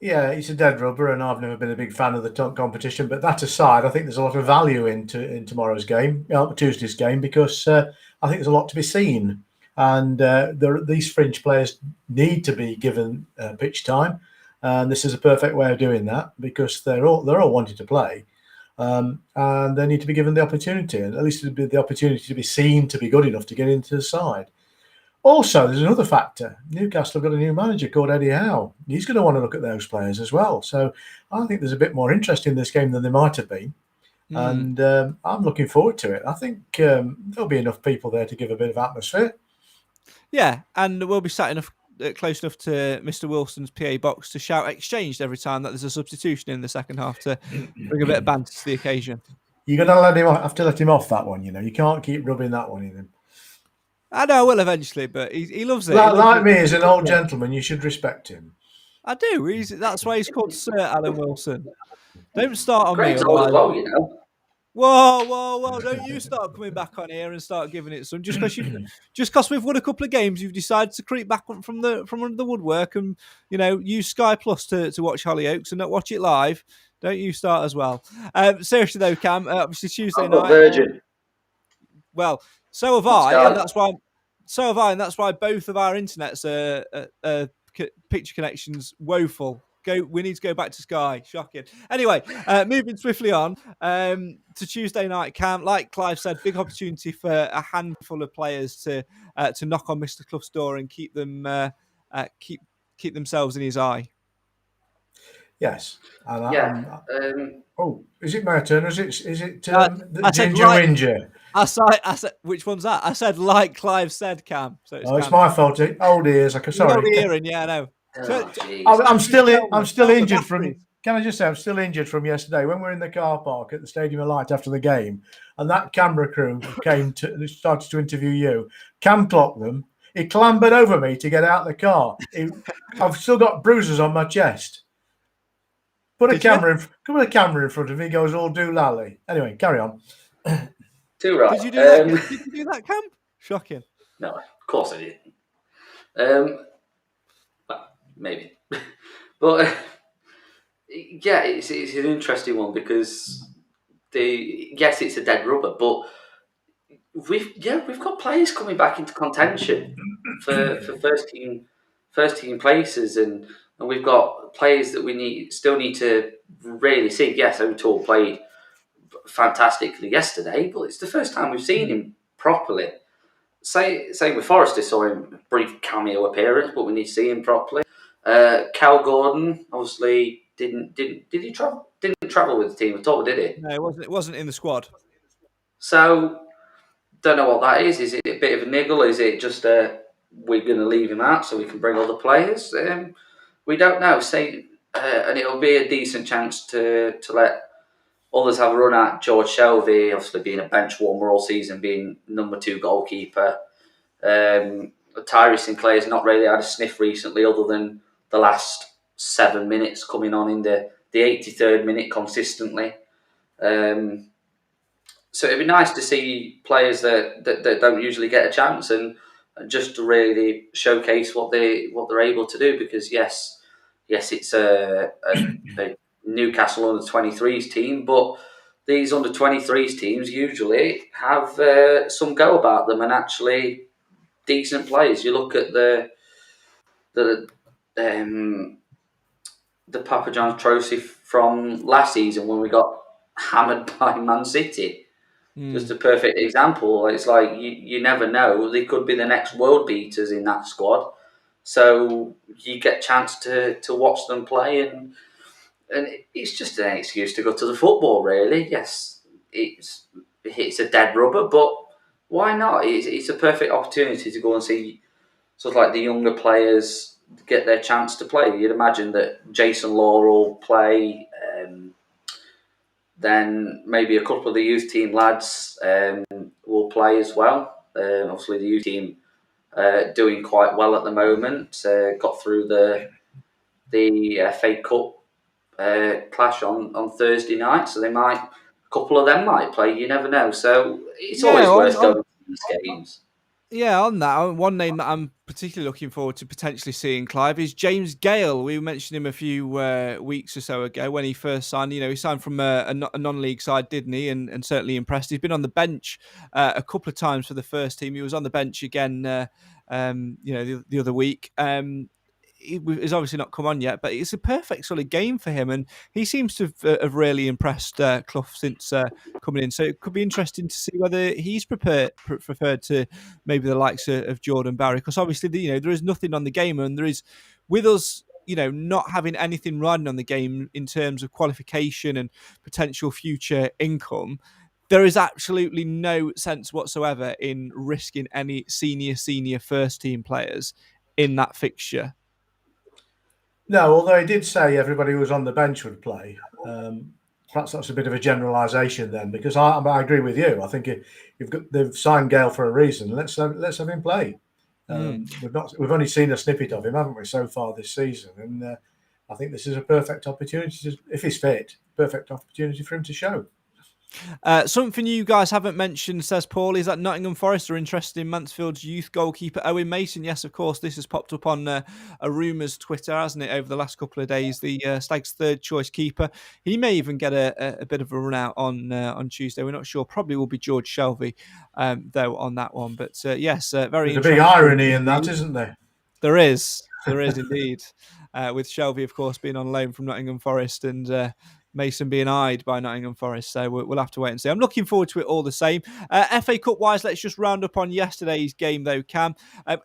Yeah, it's a Dead Rubber, and I've never been a big fan of the competition. But that aside, I think there's a lot of value in tomorrow's game, Tuesday's game, because I think there's a lot to be seen. And these fringe players need to be given pitch time. And this is a perfect way of doing that because they're all wanting to play. And they need to be given the opportunity, and at least the opportunity to be seen to be good enough to get into the side. Also, there's another factor. Newcastle have got a new manager called Eddie Howe. He's going to want to look at those players as well. So I think there's a bit more interest in this game than there might have been. And I'm looking forward to it. I think there'll be enough people there to give a bit of atmosphere. Yeah, and we'll be sat close enough to Mr. Wilson's PA box to shout "exchanged" every time that there's a substitution in the second half to bring a bit of banter to the occasion. You're going to have to let him off that one. You can't keep rubbing that one in him. I know I will eventually, but he loves it. Like me, as an old gentleman, you should respect him. I do. That's why he's called Sir Alan Wilson. Don't start on Greg's me. old as well, you know. Whoa! Don't you start coming back on here and start giving it some. Just because we've won a couple of games, you've decided to creep back from under the woodwork and use Sky Plus to watch Hollyoaks and not watch it live. Don't you start as well. Seriously though, Cam. Obviously Tuesday night. Virgin. Well, so have I, and that's why. So have I, and that's why both of our internets are picture connections woeful. We need to go back to Sky. Shocking. Anyway, moving swiftly on to Tuesday night, Cam. Like Clive said, big opportunity for a handful of players to knock on Mr. Clough's door and keep them keep themselves in his eye. Yes. Is it my turn? Or is it the Ginger Whinger? I said, which one's that? I said, like Clive said, Cam. So it's my fault. Old ears. Sorry. Old hearing, yeah, I know. I'm still injured from. Can I just say I'm still injured from yesterday when we were in the car park at the Stadium of Light after the game, and that camera crew started to interview you. Cam clocked them. He clambered over me to get out of the car. I've still got bruises on my chest. Put a camera in front of me. He goes all doolally. Anyway, carry on. Too right. Did you do that? Did you do that, Cam? Shocking. No, of course I didn't. Maybe, but yeah, it's an interesting one because it's a dead rubber, but we've got players coming back into contention for first team places, and we've got players that we still need to really see. Yes, O'Toole played fantastically yesterday, but it's the first time we've seen him properly. Same with Forrester, saw him brief cameo appearance, but we need to see him properly. Cal Gordon obviously didn't travel with the team at all, did he? No, it wasn't in the squad. So don't know what that is. Is it a bit of a niggle? Is it just we're going to leave him out so we can bring other players? We don't know. And it'll be a decent chance to let others have a run at George Shelby, obviously being a bench warmer all season, being number 2 goalkeeper. Tyree Sinclair's not really had a sniff recently, other than the last 7 minutes coming on in the 83rd minute consistently. So it'd be nice to see players that don't usually get a chance and just to really showcase what they're able to do. Because yes, it's a Newcastle under 23s team, but these under 23s teams usually have some go about them and actually decent players. You look at the Papa John's Trophy from last season when we got hammered by Man City. Just a perfect example. It's like you never know. They could be the next world beaters in that squad. So you get a chance to watch them play, and it's just an excuse to go to the football, really. Yes, it's a dead rubber, but why not? It's a perfect opportunity to go and see sort of like the younger players get their chance to play. You'd imagine that Jason Law will play, then maybe a couple of the youth team lads will play as well. Obviously, the youth team doing quite well at the moment. Got through the FA Cup clash on Thursday night, so a couple of them might play. You never know. So it's always worth going to these games. Yeah, on that, one name that I'm particularly looking forward to potentially seeing, Clive, is James Gale. We mentioned him a few weeks or so ago when he first signed. He signed from a non-league side, didn't he? And certainly impressed. He's been on the bench a couple of times for the first team. He was on the bench again, the other week. he's obviously not come on yet, but it's a perfect sort of game for him, and he seems to have really impressed Clough since coming in. So it could be interesting to see whether he's preferred to maybe the likes of Jordan Barry, because obviously there is nothing on the game, and there is with us. Not having anything riding on the game in terms of qualification and potential future income, there is absolutely no sense whatsoever in risking any senior first team players in that fixture. No, although he did say everybody who was on the bench would play. Perhaps that's a bit of a generalisation then, because I agree with you. I think they've signed Gale for a reason. Let's have him play. We've only seen a snippet of him, haven't we, so far this season? And I think this is a perfect opportunity, if he's fit, perfect opportunity for him to show. Something you guys haven't mentioned, says Paul, is that Nottingham Forest are interested in Mansfield's youth goalkeeper Owen Mason. Yes, of course, this has popped up on a rumours Twitter, hasn't it, over the last couple of days. The Stags' third choice keeper. He may even get a bit of a run out on Tuesday. We're not sure. Probably will be George Shelvey, though, on that one. But yes, very interesting. There's a big irony in that, isn't there? There is indeed. With Shelvey, of course, being on loan from Nottingham Forest and Mason being eyed by Nottingham Forest. So we'll have to wait and see. I'm looking forward to it all the same. FA Cup-wise, let's just round up on yesterday's game, though, Cam.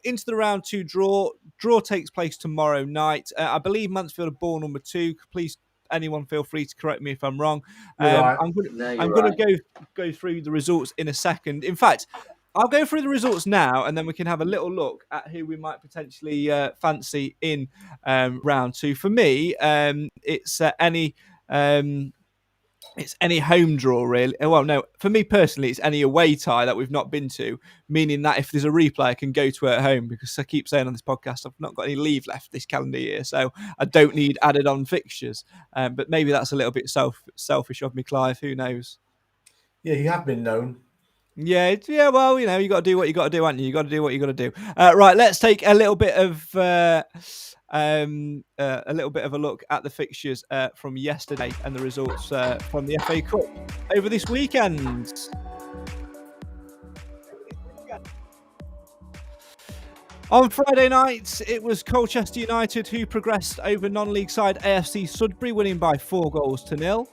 Into the round 2 draw. Draw takes place tomorrow night. I believe Mansfield are ball number 2. Please, anyone feel free to correct me if I'm wrong. Right. I'm going to go through the results in a second. In fact, I'll go through the results now, and then we can have a little look at who we might potentially fancy in round 2. For me, it's any home draw, really. Well, no, for me personally, it's any away tie that we've not been to, meaning that if there's a replay, I can go to it at home, because I keep saying on this podcast, I've not got any leave left this calendar year, so I don't need added on fixtures. But maybe that's a little bit selfish of me, Clive. Who knows? Yeah, you have been known. Yeah. Well, you got to do what you got to do, haven't you? You got to do what you got to do. Right. Let's take a little bit of a look at the fixtures from yesterday and the results from the FA Cup over this weekend. On Friday night, it was Colchester United who progressed over non-league side AFC Sudbury, winning by 4-0.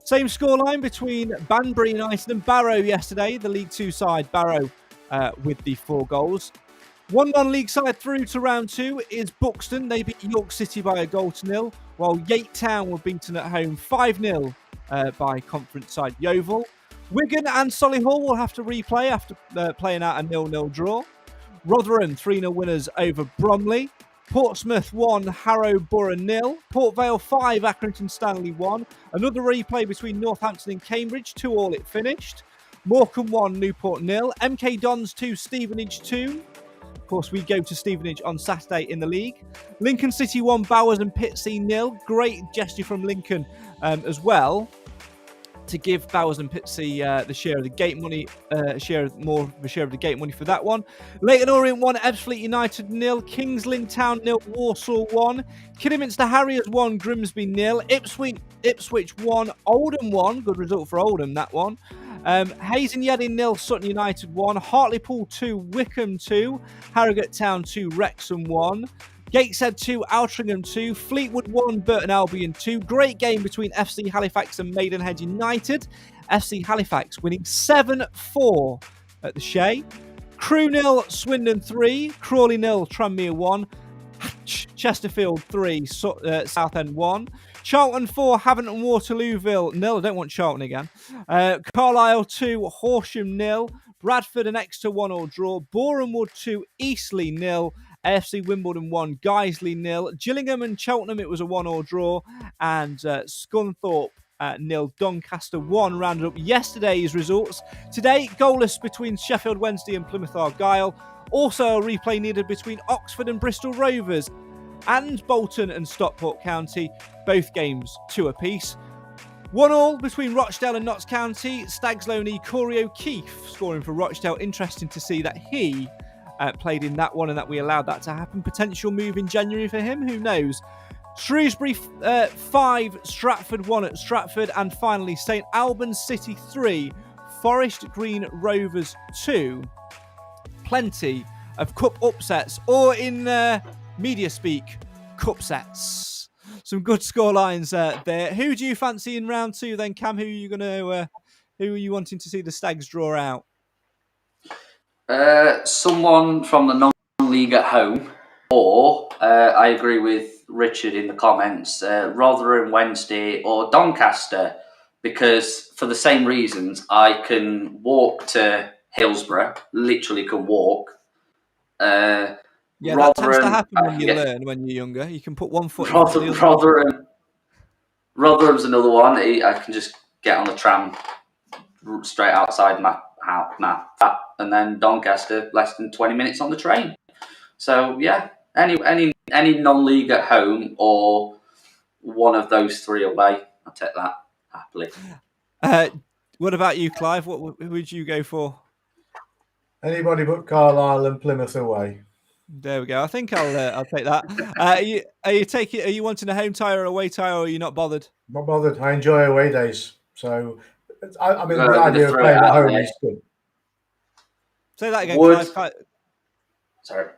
Same scoreline between Banbury United and Barrow yesterday. The League 2 side, Barrow, with the 4 goals. One non-league side through to round 2 is Buxton. They beat York City by 1-0, while Yate Town were beaten at home 5-0 by conference side Yeovil. Wigan and Solihull will have to replay after playing out a 0-0 draw. Rotherham 3-0 winners over Bromley. Portsmouth 1, Harrow Borough 0. Port Vale 5, Accrington Stanley 1. Another replay between Northampton and Cambridge, 2-2 it finished. Morecambe 1, Newport 0. MK Dons 2, Stevenage 2. Of course, we go to Stevenage on Saturday in the league. Lincoln City 1, Bowers and Pitsea 0. Great gesture from Lincoln as well, to give Bowers and Pitsea the share of the gate money, share of the gate money for that one. Leyton Orient 1, Ebbsfleet United 0, Kings Lynn Town 0, Walsall 1, Kidderminster Harriers 1, Grimsby 0, Ipswich 1, Oldham 1, good result for Oldham that one. Hayes and Yeading 0, Sutton United 1, Hartlepool 2, Wickham 2, Harrogate Town 2, Wrexham 1. Gateshead 2, Altrincham 2, Fleetwood 1, Burton Albion 2. Great game between FC Halifax and Maidenhead United. FC Halifax winning 7-4 at the Shea. Crewe 0, Swindon 3, Crawley 0, Tranmere 1, Chesterfield 3, Southend 1. Charlton 4, Havant and Waterlooville 0. I don't want Charlton again. Carlisle 2, Horsham 0. Bradford and Exeter 1-1 draw. Borehamwood 2, Eastleigh 0. AFC Wimbledon 1, Guiseley 0. Gillingham and Cheltenham, it was a 1-1 draw. And Scunthorpe 0, Doncaster 1 rounded up yesterday's results. Today, goalless between Sheffield Wednesday and Plymouth Argyle. Also a replay needed between Oxford and Bristol Rovers, and Bolton and Stockport County. Both games 2 apiece. 1-1 between Rochdale and Notts County. Stags loanee Corey O'Keefe scoring for Rochdale. Interesting to see that he played in that one and that we allowed that to happen. Potential move in January for him, who knows. Shrewsbury 5, Stratford 1 at Stratford. And finally, St Albans City 3, Forest Green Rovers 2. Plenty of cup upsets, or in media speak, cup sets. Some good score lines there. Who do you fancy in round 2 then, Cam? Who are you wanting to see the Stags draw out? Someone from the non-league at home, or I agree with Richard in the comments, Rotherham Wednesday or Doncaster, because for the same reasons, I can walk to Hillsborough, literally can walk. Yeah, that tends to happen when you learn when you're younger. You can put one foot in front of the other. Rotherham's another one. I can just get on the tram straight outside my house, and then Doncaster, less than 20 minutes on the train. So yeah, any non-league at home or one of those 3 away, I'll take that happily. What about you, Clive? Who would you go for? Anybody but Carlisle and Plymouth away. There we go. I think I'll take that. Are you wanting a home tie or away tie, or are you not bothered? Not bothered. I enjoy away days. So, I mean, the idea of playing at home is good. Say that again, Clive. Sorry.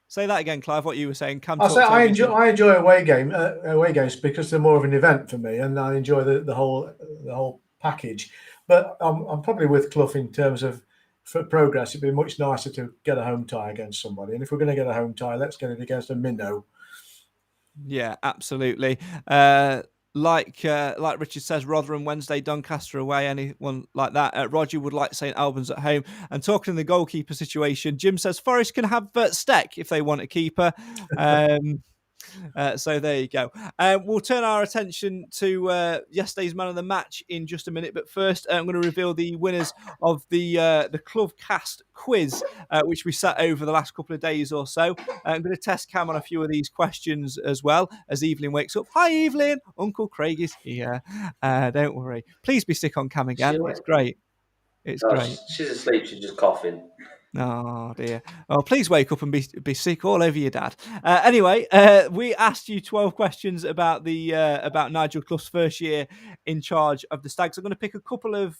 Say that again, Clive. What you were saying. I enjoy away games because they're more of an event for me, and I enjoy the whole package. But I'm probably with Clough in terms of for progress. It'd be much nicer to get a home tie against somebody, and if we're going to get a home tie, let's get it against a minnow. Yeah, absolutely. Like Richard says, Rotherham Wednesday, Doncaster away, anyone like that. Roger would like St Albans at home. And talking the goalkeeper situation, Jim says Forest can have Steck if they want a keeper. So there you go. We'll turn our attention to yesterday's man of the match in just a minute. But first, I'm going to reveal the winners of the Clough Cast quiz, which we sat over the last couple of days or so. I'm going to test Cam on a few of these questions as well as Evelyn wakes up. Hi, Evelyn. Uncle Craig is here. Don't worry. Please be sick on Cam again. It's great. It's great. She's asleep. She's just coughing. Oh dear. Well, please wake up and be sick all over your dad. Anyway, we asked you 12 questions about about Nigel Clough's first year in charge of the Stags. I'm going to pick a couple of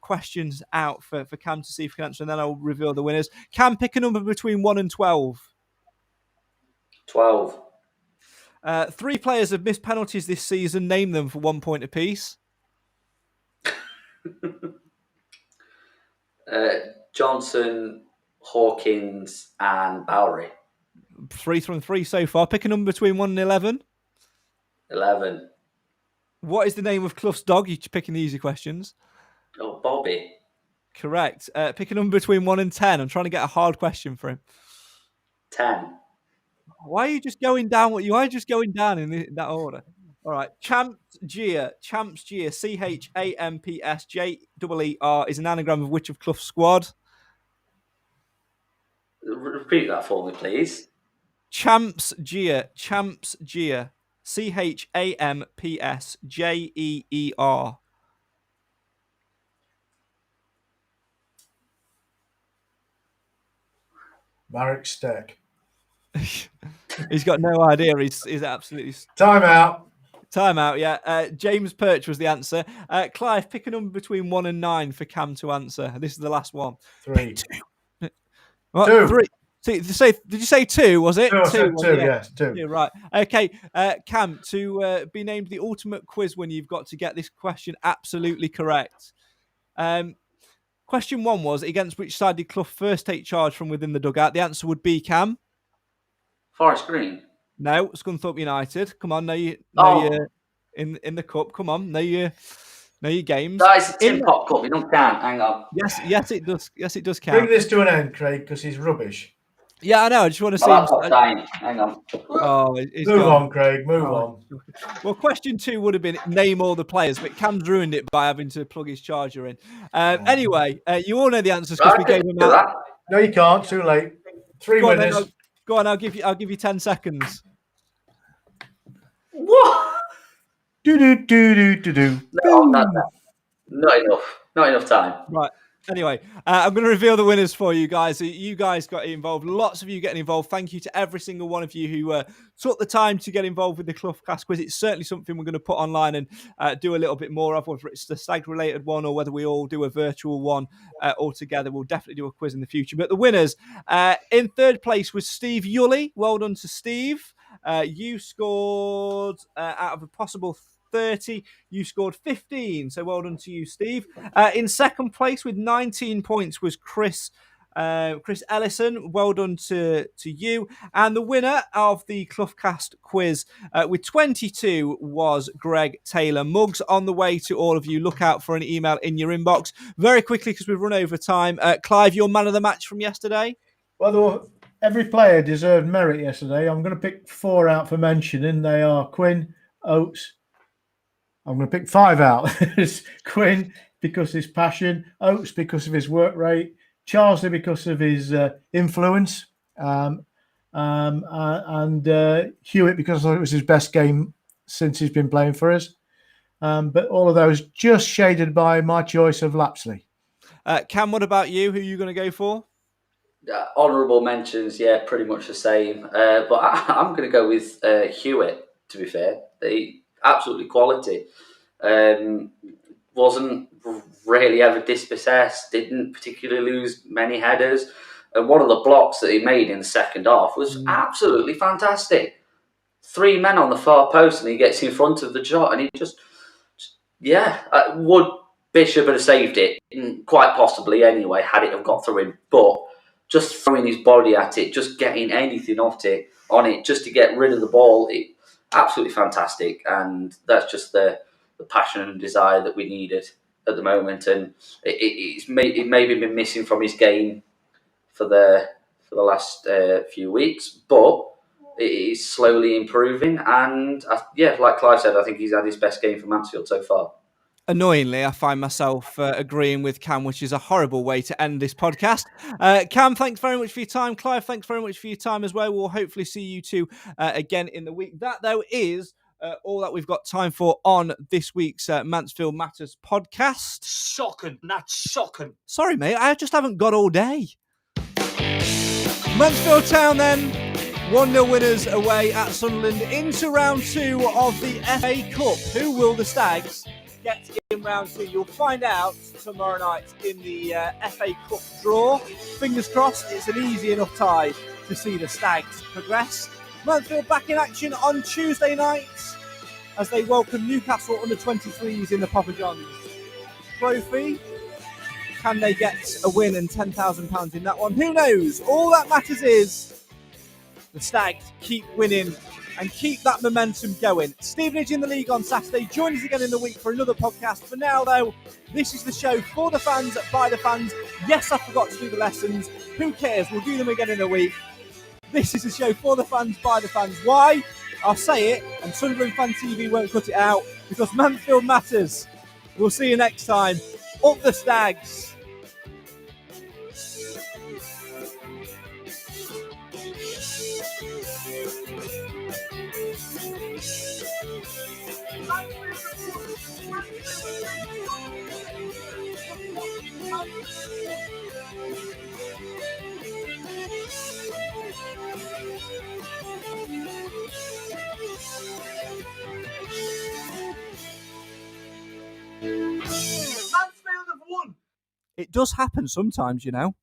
questions out for Cam to see if he can answer, and then I'll reveal the winners. Cam, pick a number between 1 and 12. 12. 3 players have missed penalties this season. Name them for 1 point apiece. Johnson, Hawkins, and Bowery. 3 from 3 so far. Pick a number between 1 and 11. 11. What is the name of Clough's dog? You're picking the easy questions. Oh, Bobby. Correct. Pick a number between 1 and 10. I'm trying to get a hard question for him. 10. Why are you just going down? Why are you just going down in that order? All right. Champs Gear, CHAMPSJEER is an anagram of which of Clough's squad? Repeat that for me, please. Champs Gear, CHAMPSJEER. Marek Steck. He's got no idea. He's absolutely... Time out. Yeah. James Perch was the answer. Clive, pick a number between 1 and 9 for Cam to answer. This is the last one. 3. 2. What? 2. 3. Did you say 2, was it? 2, yes, 2. 2, right. Okay, Cam, to be named the ultimate quiz winner, you've got to get this question absolutely correct. Question 1 was, against which side did Clough first take charge from within the dugout? The answer would be, Cam? Forest Green. No, Scunthorpe United. Come on, you're in the cup. Come on, know your games. That is a Tin Pot Cup. You don't count. Hang on. Yes, it does. Yes, it does count. Bring this to an end, Craig, because he's rubbish. Yeah, I know. I just want to see. Hang on. Oh, move on, Craig. Move on. Well, question 2 would have been name all the players, but Cam's ruined it by having to plug his charger in. Anyway, you all know the answers because we gave them out. No, you can't. Too late. 3 winners. Go on. I'll give you 10 seconds. What? Do. No, not enough. Not enough time. Right. Anyway, I'm going to reveal the winners for you guys. You guys got involved. Lots of you getting involved. Thank you to every single one of you who took the time to get involved with the Cloughcast quiz. It's certainly something we're going to put online and do a little bit more of, whether it's the stag-related one or whether we all do a virtual one all together. We'll definitely do a quiz in the future. But the winners, in third place was Steve Yully. Well done to Steve. You scored out of a possible 30, you scored 15, so well done to you, Steve. In second place with 19 points was Chris Ellison. Well done to you. And the winner of the Cloughcast quiz with 22 was Greg Taylor. Mugs on the way to all of you. Look out for an email in your inbox. Very quickly, because we've run over time. Clive, your man of the match from yesterday? Well, every player deserved merit yesterday. I'm going to pick 4 out for mentioning. They are Quinn, Oates. I'm going to pick 5 out. It's Quinn because of his passion, Oates because of his work rate, Charlesley because of his influence, and Hewitt because I thought it was his best game since he's been playing for us. But all of those just shaded by my choice of Lapsley. Cam, what about you? Who are you going to go for? Honourable mentions, yeah, pretty much the same. But I'm going to go with Hewitt, to be fair. Absolutely quality. Wasn't really ever dispossessed, didn't particularly lose many headers. And one of the blocks that he made in the second half was absolutely fantastic. 3 men on the far post and he gets in front of the shot and he would Bishop have saved it? Quite possibly anyway, had it have got through him. But just throwing his body at it, just getting anything on it, just to get rid of the ball, absolutely fantastic. And that's just the passion and desire that we needed at the moment. And it maybe been missing from his game for the last few weeks, but it is slowly improving. And like Clive said, I think he's had his best game for Mansfield so far. Annoyingly, I find myself agreeing with Cam, which is a horrible way to end this podcast. Cam, thanks very much for your time. Clive, thanks very much for your time as well. We'll hopefully see you two again in the week. That, though, is all that we've got time for on this week's Mansfield Matters podcast. Shocking, not shocking. Sorry, mate, I just haven't got all day. Mansfield Town, then. 1-0 winners away at Sunderland into round 2 of the FA Cup. Who will the Stags get in round 2? You'll find out tomorrow night in the FA Cup draw. Fingers crossed, it's an easy enough tie to see the Stags progress. Mansfield back in action on Tuesday night as they welcome Newcastle under-23s in the Papa John's Trophy. Can they get a win and £10,000 in that one? Who knows? All that matters is the Stags keep winning and keep that momentum going. Stevenage in the league on Saturday. Join us again in the week for another podcast. For now, though, this is the show for the fans, by the fans. Yes, I forgot to do the lessons. Who cares? We'll do them again in a week. This is the show for the fans, by the fans. Why? I'll say it, and Sunderland Fan TV won't cut it out, because Mansfield matters. We'll see you next time. Up the Stags. Mansfield have won. It does happen sometimes, you know.